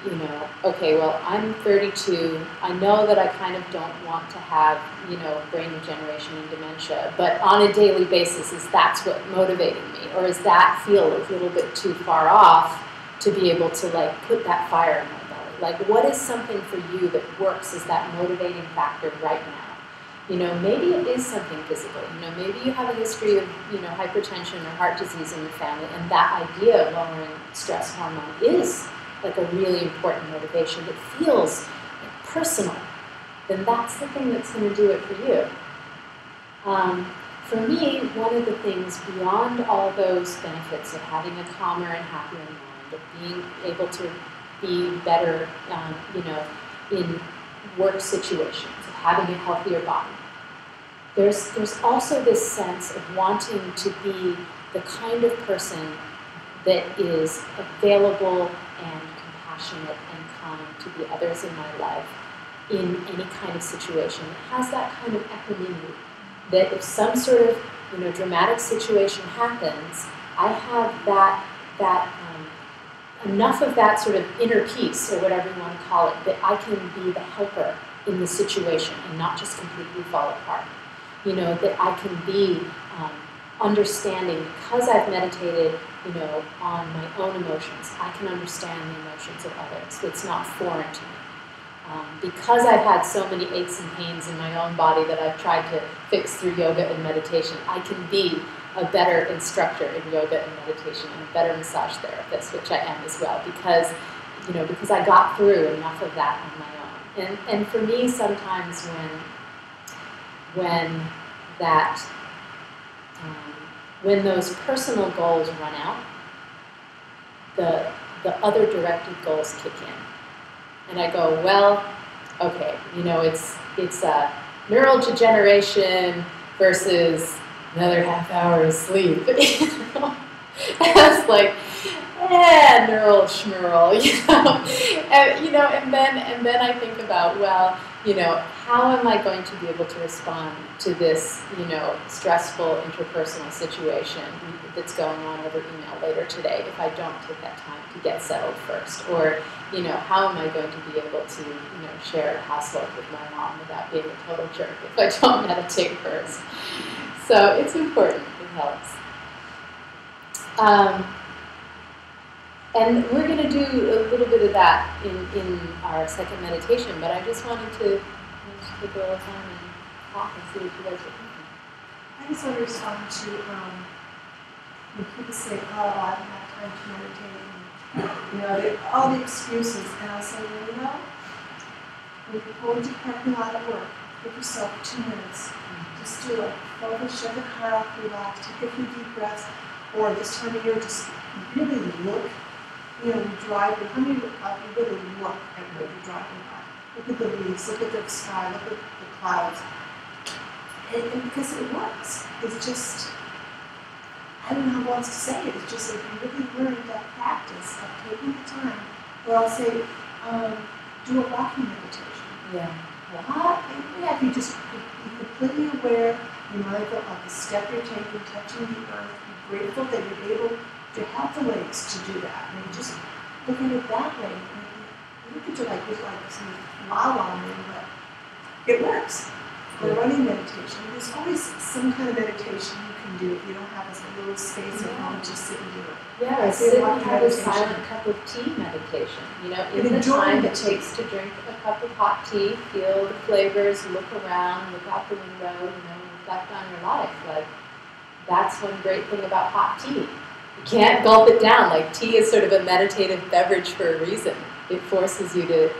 you know, okay, well, I'm 32. I know that I kind of don't want to have, you know, brain degeneration and dementia, but on a daily basis, is that's what motivating me? Or does that feel a little bit too far off to be able to, like, put that fire in my belly? Like, what is something for you that works as that motivating factor right now? You know, maybe it is something physical. You know, maybe you have a history of, you know, hypertension or heart disease in your family, and that idea of lowering stress hormone is like a really important motivation. It feels like personal. Then that's the thing that's going to do it for you. For me, one of the things beyond all those benefits of having a calmer and happier mind, of being able to be better, you know, in work situations, of having a healthier body, there's also this sense of wanting to be the kind of person that is available and compassionate and kind to the others in my life in any kind of situation. It has that kind of equanimity. That if some sort of, you know, dramatic situation happens, I have enough of that sort of inner peace, or whatever you want to call it, that I can be the helper in the situation and not just completely fall apart. You know, that I can be understanding, because I've meditated, you know, on my own emotions, I can understand the emotions of others. It's not foreign to me. Because I've had so many aches and pains in my own body that I've tried to fix through yoga and meditation, I can be a better instructor in yoga and meditation and a better massage therapist, which I am as well, because, you know, because I got through enough of that on my own. And for me, sometimes when those personal goals run out, the other directed goals kick in. And I go, well, okay, you know, it's neural degeneration versus another half hour of sleep. You know? And I was like, neural schmurl, and then I think about, well, you know, how am I going to be able to respond to this, you know, stressful interpersonal situation that's going on over email later today if I don't take that time to get settled first? Or, you know, how am I going to be able to, you know, share housework with my mom without being a total jerk if I don't meditate first? So it's important. It helps. And we're going to do a little bit of that in our second meditation, but I just wanted to just take a little time and talk and see what you guys are thinking. I just want to respond to when people say, oh, I don't have time to meditate, and, you know, all the excuses, and I'll say, well, you know, when you go into the parking lot at work, give yourself 2 minutes. Just do it. Focus, shut the car off, relax, take a few deep breaths, or this time of year, just really look. You know, you drive, how many of you really look at what you're driving by? Look at the leaves, look at the sky, look at the clouds. And because it works. It's just, I don't know how else to say it. It's just like you really learn that practice of taking the time. Or I'll say, do a walking meditation. Yeah. Yeah, if you just be completely aware, you're mindful of the step you're taking, touching the earth, be grateful that you're able to have the legs to do that. And you just look at it that way. And look at it like some la-la land, but it works. For running meditation, there's always some kind of meditation you can do if you don't have a little space at home, just sit and do it. Yeah, or sit and have a silent cup of tea meditation. You know, in the time it takes to drink a cup of hot tea, feel the flavors, look around, look out the window, you know, reflect on your life. Like, that's one great thing about hot tea. You can't gulp it down. Like, tea is sort of a meditative beverage for a reason. It forces you to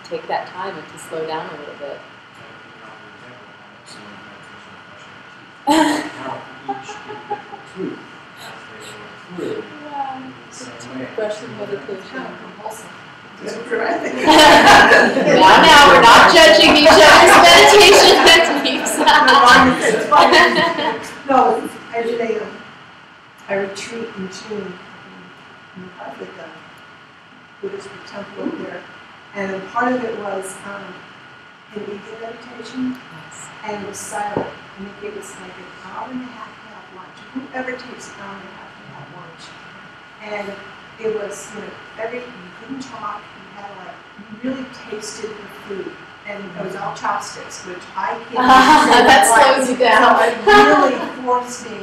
take that time and to slow down a little bit. How each individual tooth as they go through. Brushing meditation. That's what I think. Now we're not judging each other's meditation techniques. No, I did a retreat in June in the Buddhist temple up there, and part of it was an evening meditation, and it was silent. And they gave us like an hour and a half to have lunch. Whoever takes an hour and a half to have lunch. And it was, you know, you couldn't talk, you had like, you really tasted the food. And it was all chopsticks, which I can't that slows you down. So it really forced me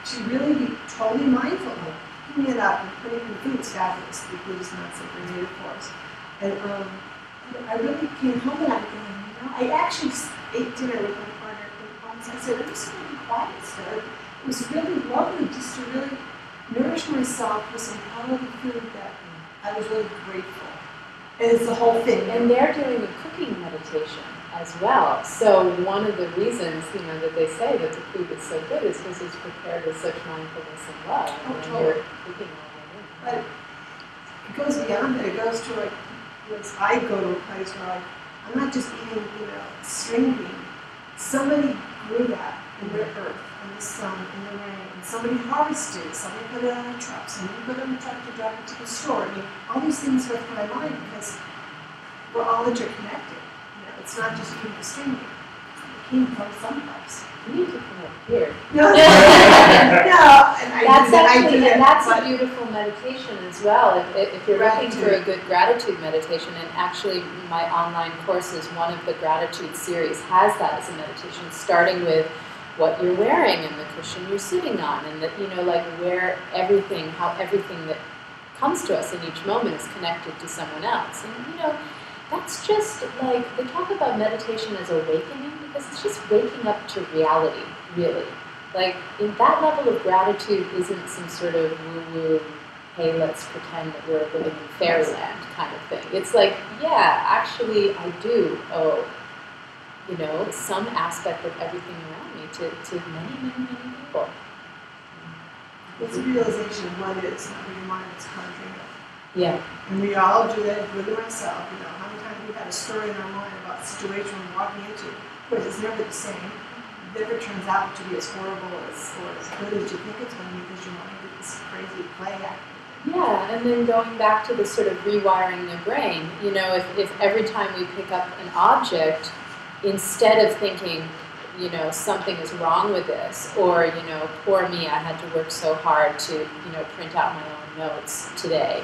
to really be totally mindful of picking it up and putting the food. It's fabulous. The food is not something native for us. And I really came home that afternoon. You know, I actually ate dinner with my partner I said, I'm just going to be quiet, sir. It was really lovely just to really nourish myself with some quality food that I was really grateful. And it's the whole thing. And they're doing a cooking meditation as well. So one of the reasons, that they say that the food is so good is because it's prepared with such mindfulness and love. And then you're cooking all But it goes beyond that. It goes to I go to a place where I'm not just eating, string bean. Somebody grew that in their earth, in the sun, in the rain, and somebody harvested it, somebody put it on a truck, somebody put it on a truck to drive it to the store. I mean, all these things go through my mind because we're all interconnected. It's not just eating a string bean. It came from someplace. You need to come up here. No, and that's a beautiful meditation as well. If you're looking for a good gratitude meditation, and actually my online courses, one of the gratitude series has that as a meditation, starting with what you're wearing and the cushion you're sitting on, and that how everything that comes to us in each moment is connected to someone else. And that's just they talk about meditation as awakening because it's just waking up to reality, really. In that level of gratitude isn't some sort of woo-woo, hey, let's pretend that we're living in fairyland kind of thing. It's actually I do owe, some aspect of everything around me to many, many, many people. It's a realization of what is, not what your mind is conjuring up. Yeah. And we all do that, including myself. How many times we've had a story in our mind about a situation we're walking into. Of course, it's never the same. It never turns out to be as horrible or as good as you think it's going to be because your mind is this crazy play acting. Yeah, and then going back to the sort of rewiring the brain, if every time we pick up an object, instead of thinking, something is wrong with this, or, poor me, I had to work so hard to, print out my own notes today,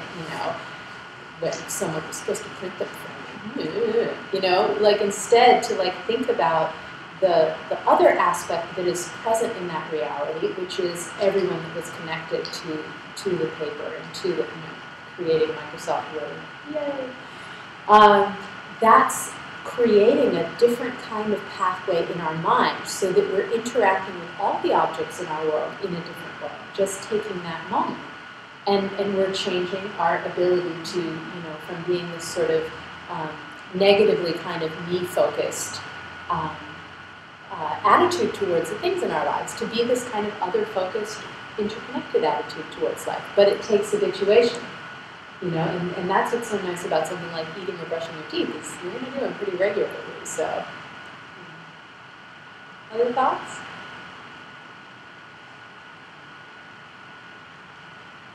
when someone was supposed to print them for me. Instead to think about the other aspect that is present in that reality, which is everyone that was connected to the paper and to the, creating Microsoft Word. Yay! That's creating a different kind of pathway in our mind so that we're interacting with all the objects in our world in a different way, just taking that moment. And we're changing our ability to, from being this sort of negatively kind of me-focused attitude towards the things in our lives, to be this kind of other-focused, interconnected attitude towards life. But it takes habituation, and that's what's so nice about something like eating or brushing your teeth, is you're going to do them pretty regularly, so. Other thoughts?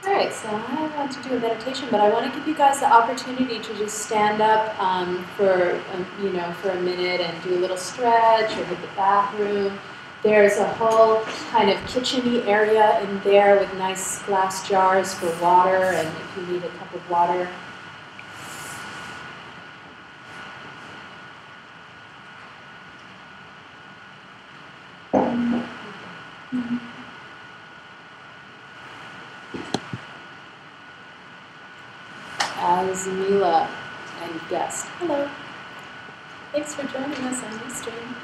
All right, so I want to do a meditation, but I want to give you guys the opportunity to just stand up for a minute and do a little stretch or hit the bathroom. There's a whole kind of kitchen-y area in there with nice glass jars for water, and if you need a cup of water. Azmila and guest. Hello. Thanks for joining us on this stream.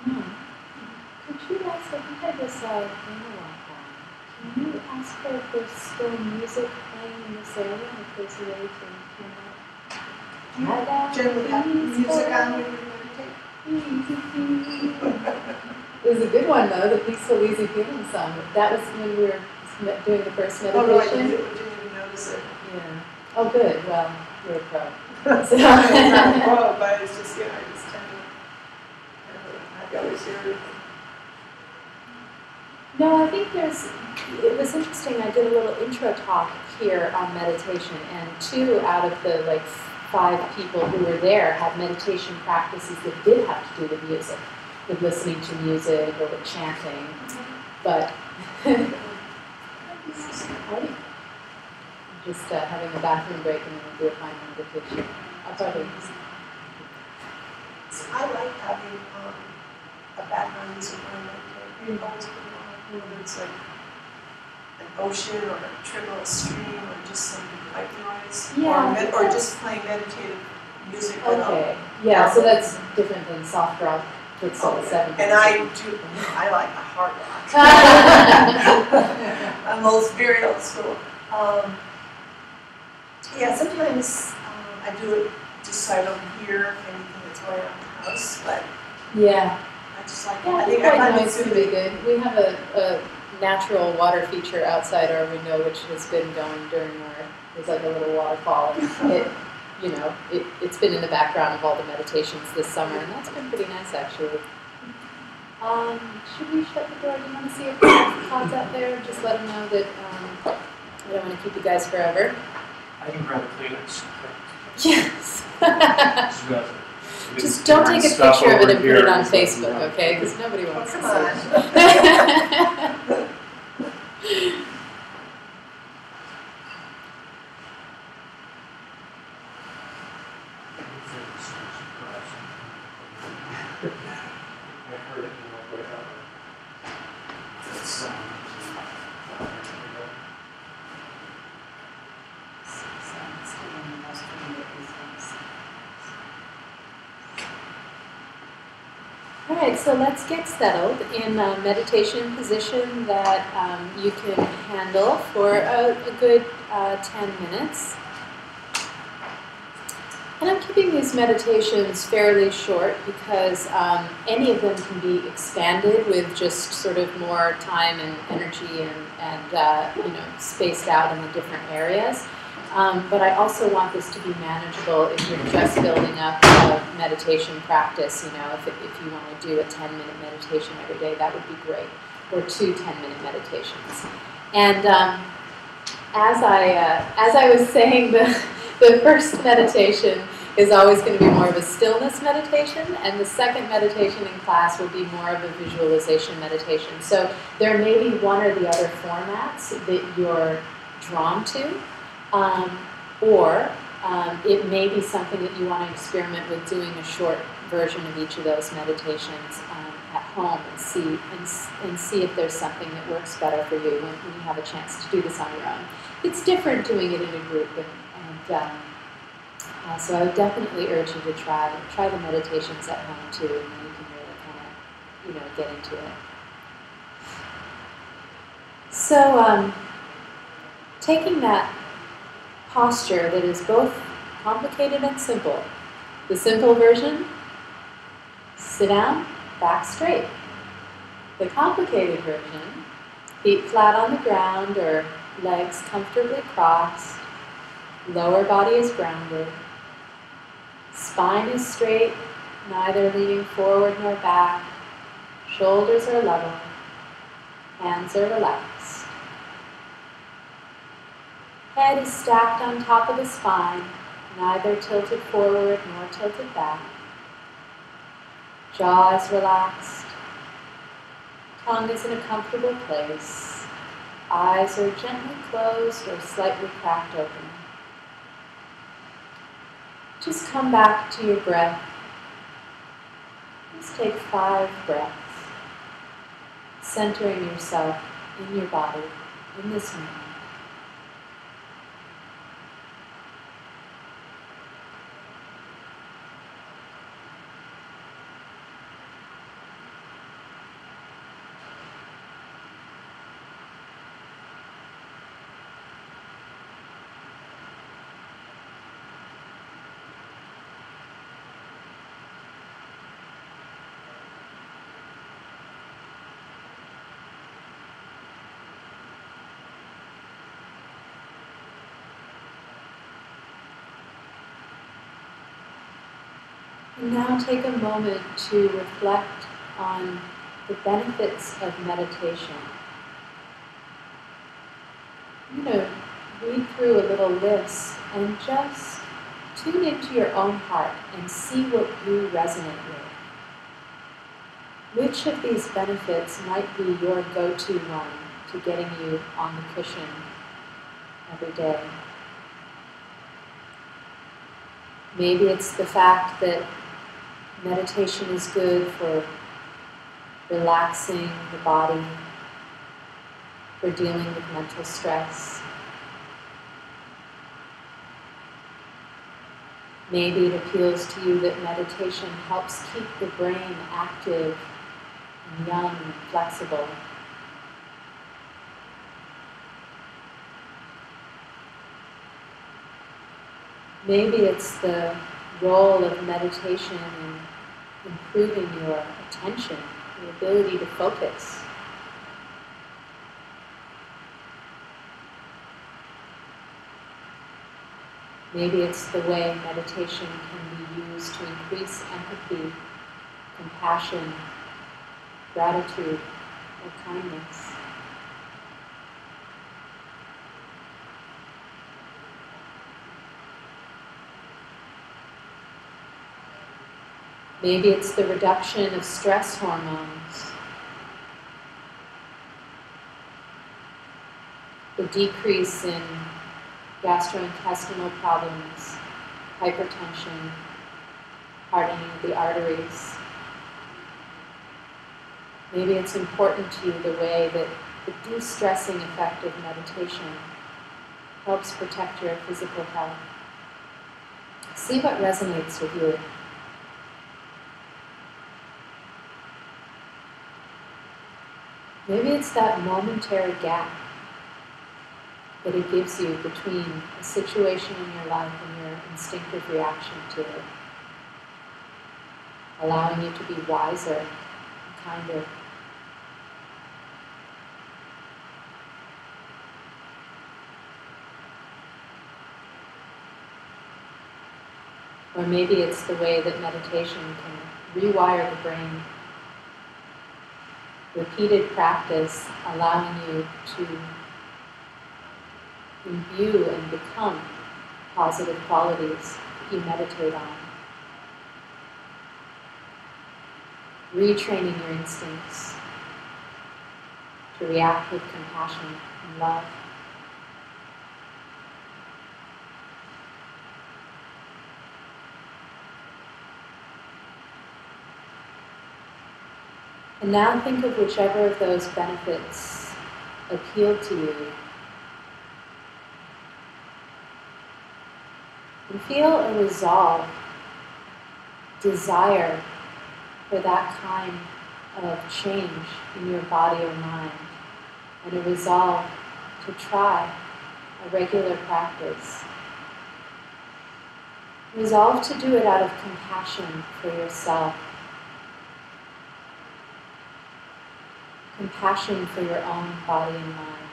No. Could you ask, I think I just saw a walk on. Can you ask her if there's still music playing in this area, and if there's a way to turn that? Do you generally have music on when you meditate? It was a good one though, the peaceful, easy feeling song. That was when we were doing the first meditation. Oh, really? Didn't even notice it. Yeah. Oh, good. Well, you're a pro. So, I'm not a pro, but it's just, I just tend to, I always hear it. No, I think it was interesting. I did a little intro talk here on meditation, and 2 out of the 5 people who were there had meditation practices that did have to do with music, with listening to music or with chanting. But just having a bathroom break and then we'll do a final meditation. I'll probably So I like having a background music when I'm meditating. Always put on, whether it's like an ocean or a trickle, a stream, or just some white noise, or just playing meditative music. Okay. Yeah, so that's different than soft rock with Soul 7. And I like a hard rock. I'm very old school. Sometimes I do it just so I don't hear anything that's going on in the house, but yeah. I just like I think white noise would be good. We have a natural water feature outside our window, which has been going during there's like a little waterfall. It's been in the background of all the meditations this summer, and that's been pretty nice actually. Should we shut the door? Do you want to see if there's clouds out there? Just let them know that I don't want to keep you guys forever. I can grab a Kleenex. Yes. Just Just don't take a picture of it and put it on Facebook, okay? Because nobody wants to see it. All right, so let's get settled in a meditation position that you can handle for a good 10 minutes. And I'm keeping these meditations fairly short because any of them can be expanded with just sort of more time and energy and spaced out in the different areas. But I also want this to be manageable if you're just building up a meditation practice. If you want to do a 10-minute meditation every day, that would be great. Or 2 10-minute meditations. And as I was saying, the first meditation is always going to be more of a stillness meditation, and the second meditation in class will be more of a visualization meditation. So there may be one or the other formats that you're drawn to. Or it may be something that you want to experiment with doing a short version of each of those meditations at home and see if there's something that works better for you when you have a chance to do this on your own. It's different doing it in a group, so I would definitely urge you to try the meditations at home too, and then you can really kind of get into it. So taking that posture that is both complicated and simple. The simple version, sit down, back straight. The complicated version, feet flat on the ground or legs comfortably crossed, lower body is grounded, spine is straight, neither leaning forward nor back, shoulders are level, hands are relaxed. Head is stacked on top of the spine, neither tilted forward nor tilted back. Jaw is relaxed. Tongue is in a comfortable place. Eyes are gently closed or slightly cracked open. Just come back to your breath. Just take 5 breaths, centering yourself in your body in this moment. And now take a moment to reflect on the benefits of meditation. I'm going to read through a little list and just tune into your own heart and see what you resonate with. Which of these benefits might be your go-to one to getting you on the cushion every day? Maybe it's the fact that meditation is good for relaxing the body, for dealing with mental stress. Maybe it appeals to you that meditation helps keep the brain active and young and flexible. Maybe it's the role of meditation in improving your attention, your ability to focus. Maybe it's the way meditation can be used to increase empathy, compassion, gratitude, or kindness. Maybe it's the reduction of stress hormones, the decrease in gastrointestinal problems, hypertension, hardening of the arteries. Maybe it's important to you the way that the de-stressing effect of meditation helps protect your physical health. See what resonates with you. Maybe it's that momentary gap that it gives you between a situation in your life and your instinctive reaction to it, allowing you to be wiser and kinder. Or maybe it's the way that meditation can rewire the brain. Repeated practice allowing you to imbue and become positive qualities that you meditate on. Retraining your instincts to react with compassion and love. And now think of whichever of those benefits appeal to you. And feel a resolve, desire for that kind of change in your body or mind, and a resolve to try a regular practice. Resolve to do it out of compassion for yourself. Compassion for your own body and mind.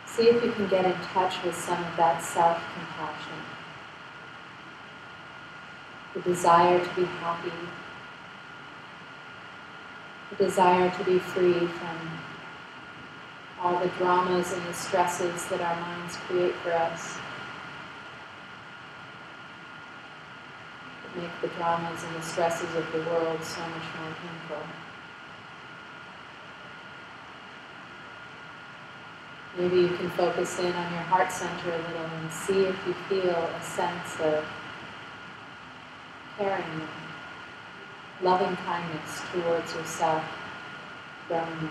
See if you can get in touch with some of that self-compassion. The desire to be happy. The desire to be free from all the dramas and the stresses that our minds create for us. That make the dramas and the stresses of the world so much more painful. Maybe you can focus in on your heart center a little and see if you feel a sense of caring and loving kindness towards yourself growing there.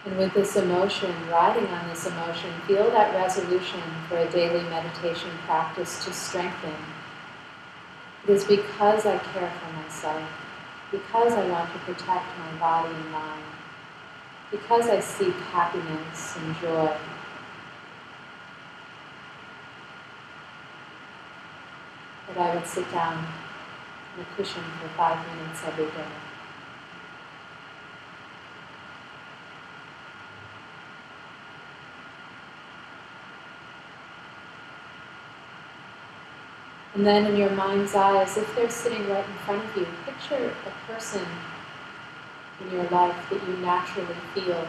And with this emotion, riding on this emotion, feel that resolution for a daily meditation practice to strengthen. It is because I care for myself, because I want to protect my body and mind, because I seek happiness and joy. That I would sit down on a cushion for 5 minutes every day. And then in your mind's eye, as if they're sitting right in front of you, picture a person in your life that you naturally feel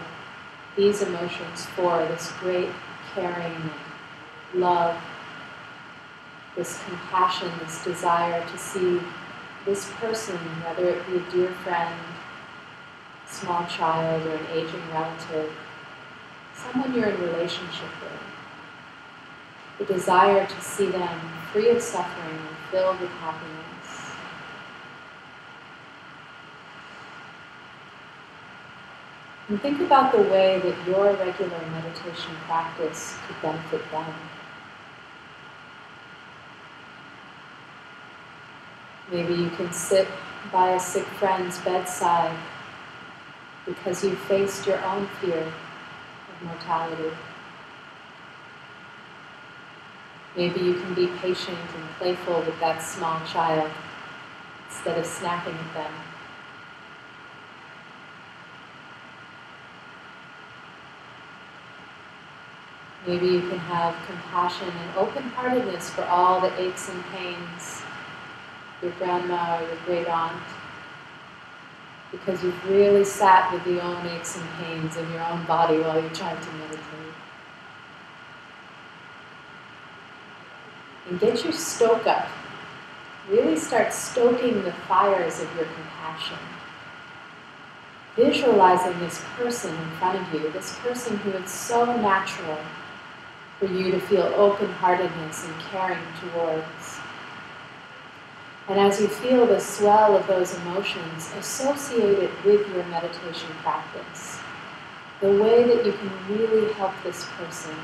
these emotions for, this great caring and love, this compassion, this desire to see this person, whether it be a dear friend, small child, or an aging relative, someone you're in relationship with. The desire to see them free of suffering and filled with happiness. And think about the way that your regular meditation practice could benefit them. Maybe you can sit by a sick friend's bedside because you faced your own fear of mortality. Maybe you can be patient and playful with that small child instead of snapping at them. Maybe you can have compassion and open-heartedness for all the aches and pains, your grandma or your great aunt, because you've really sat with your own aches and pains in your own body while you tried to meditate. And get your stoke up. Really start stoking the fires of your compassion. Visualizing this person in front of you, this person who it's so natural for you to feel open-heartedness and caring towards. And as you feel the swell of those emotions associated with your meditation practice, the way that you can really help this person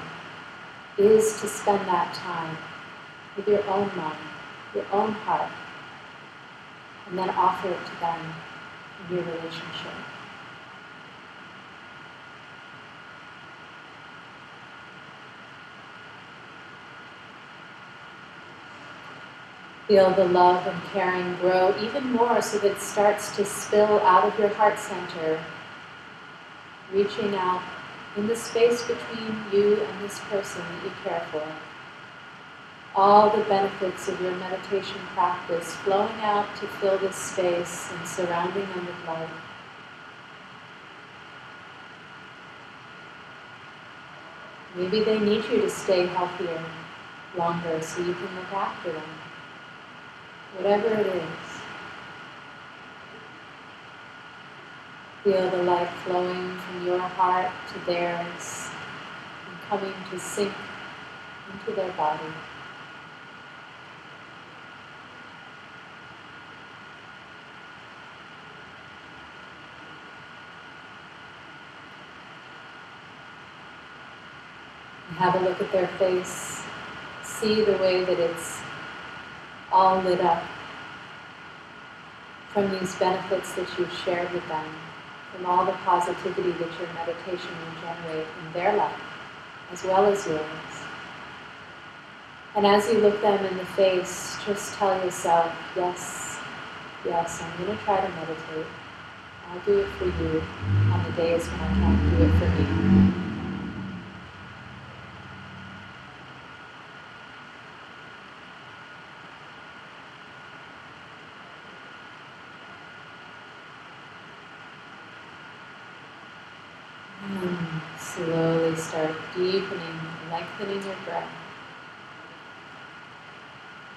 is to spend that time with your own mind, your own heart, and then offer it to them in your relationship. Feel the love and caring grow even more so that it starts to spill out of your heart center, reaching out in the space between you and this person that you care for. All the benefits of your meditation practice flowing out to fill this space and surrounding them with light. Maybe they need you to stay healthier longer so you can look after them. Whatever it is. Feel the light flowing from your heart to theirs and coming to sink into their body. Have a look at their face. See the way that it's all lit up from these benefits that you've shared with them, from all the positivity that your meditation will generate in their life, as well as yours. And as you look them in the face, just tell yourself, yes, yes, I'm going to try to meditate. I'll do it for you on the days when I can't do it for me. Slowly start deepening, lengthening your breath.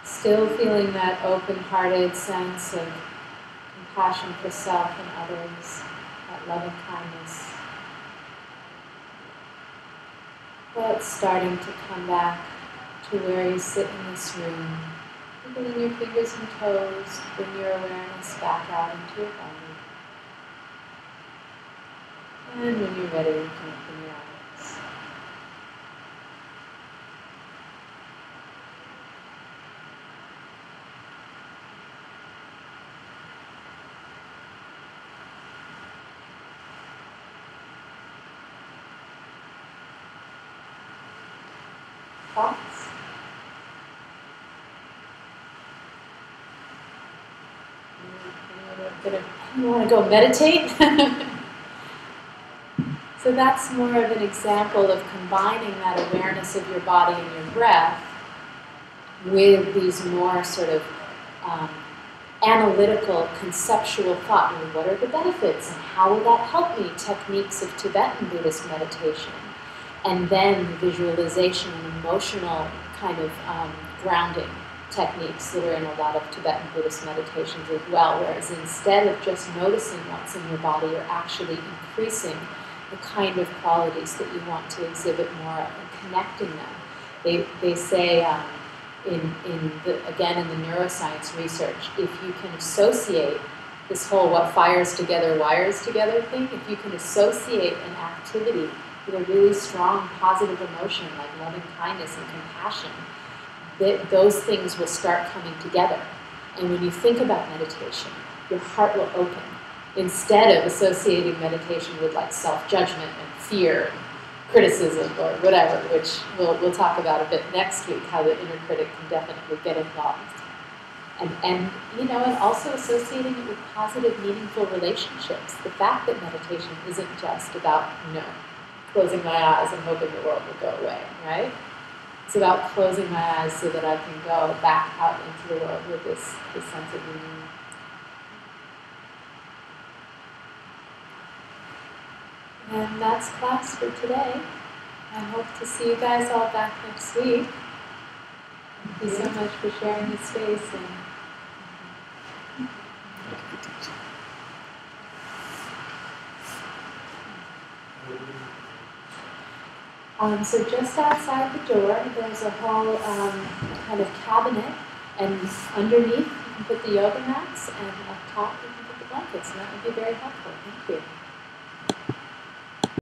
Still feeling that open-hearted sense of compassion for self and others, that loving kindness. But starting to come back to where you sit in this room, wiggling your fingers and toes to bring your awareness back out into your body. And when you're ready, you can open your eyes. Thoughts? You want to go meditate? So that's more of an example of combining that awareness of your body and your breath with these more sort of analytical, conceptual thought. Well, what are the benefits and how will that help me? Techniques of Tibetan Buddhist meditation. And then the visualization and emotional kind of grounding techniques that are in a lot of Tibetan Buddhist meditations as well, whereas instead of just noticing what's in your body, you're actually increasing the kind of qualities that you want to exhibit more and connecting them. They say, again in the neuroscience research, if you can associate this whole what fires together wires together thing, if you can associate an activity with a really strong positive emotion like loving kindness and compassion, those things will start coming together. And when you think about meditation, your heart will open. Instead of associating meditation with like self-judgment and fear and criticism or whatever, which we'll talk about a bit next week, how the inner critic can definitely get involved. And also associating it with positive, meaningful relationships. The fact that meditation isn't just about, closing my eyes and hoping the world will go away, right? It's about closing my eyes so that I can go back out into the world with this sense of meaning. And that's class for today. I hope to see you guys all back next week. Thank you so much for sharing the space. So just outside the door, there's a whole kind of cabinet, and underneath you can put the yoga mats, and up top you can put the blankets, and that would be very helpful. Thank you.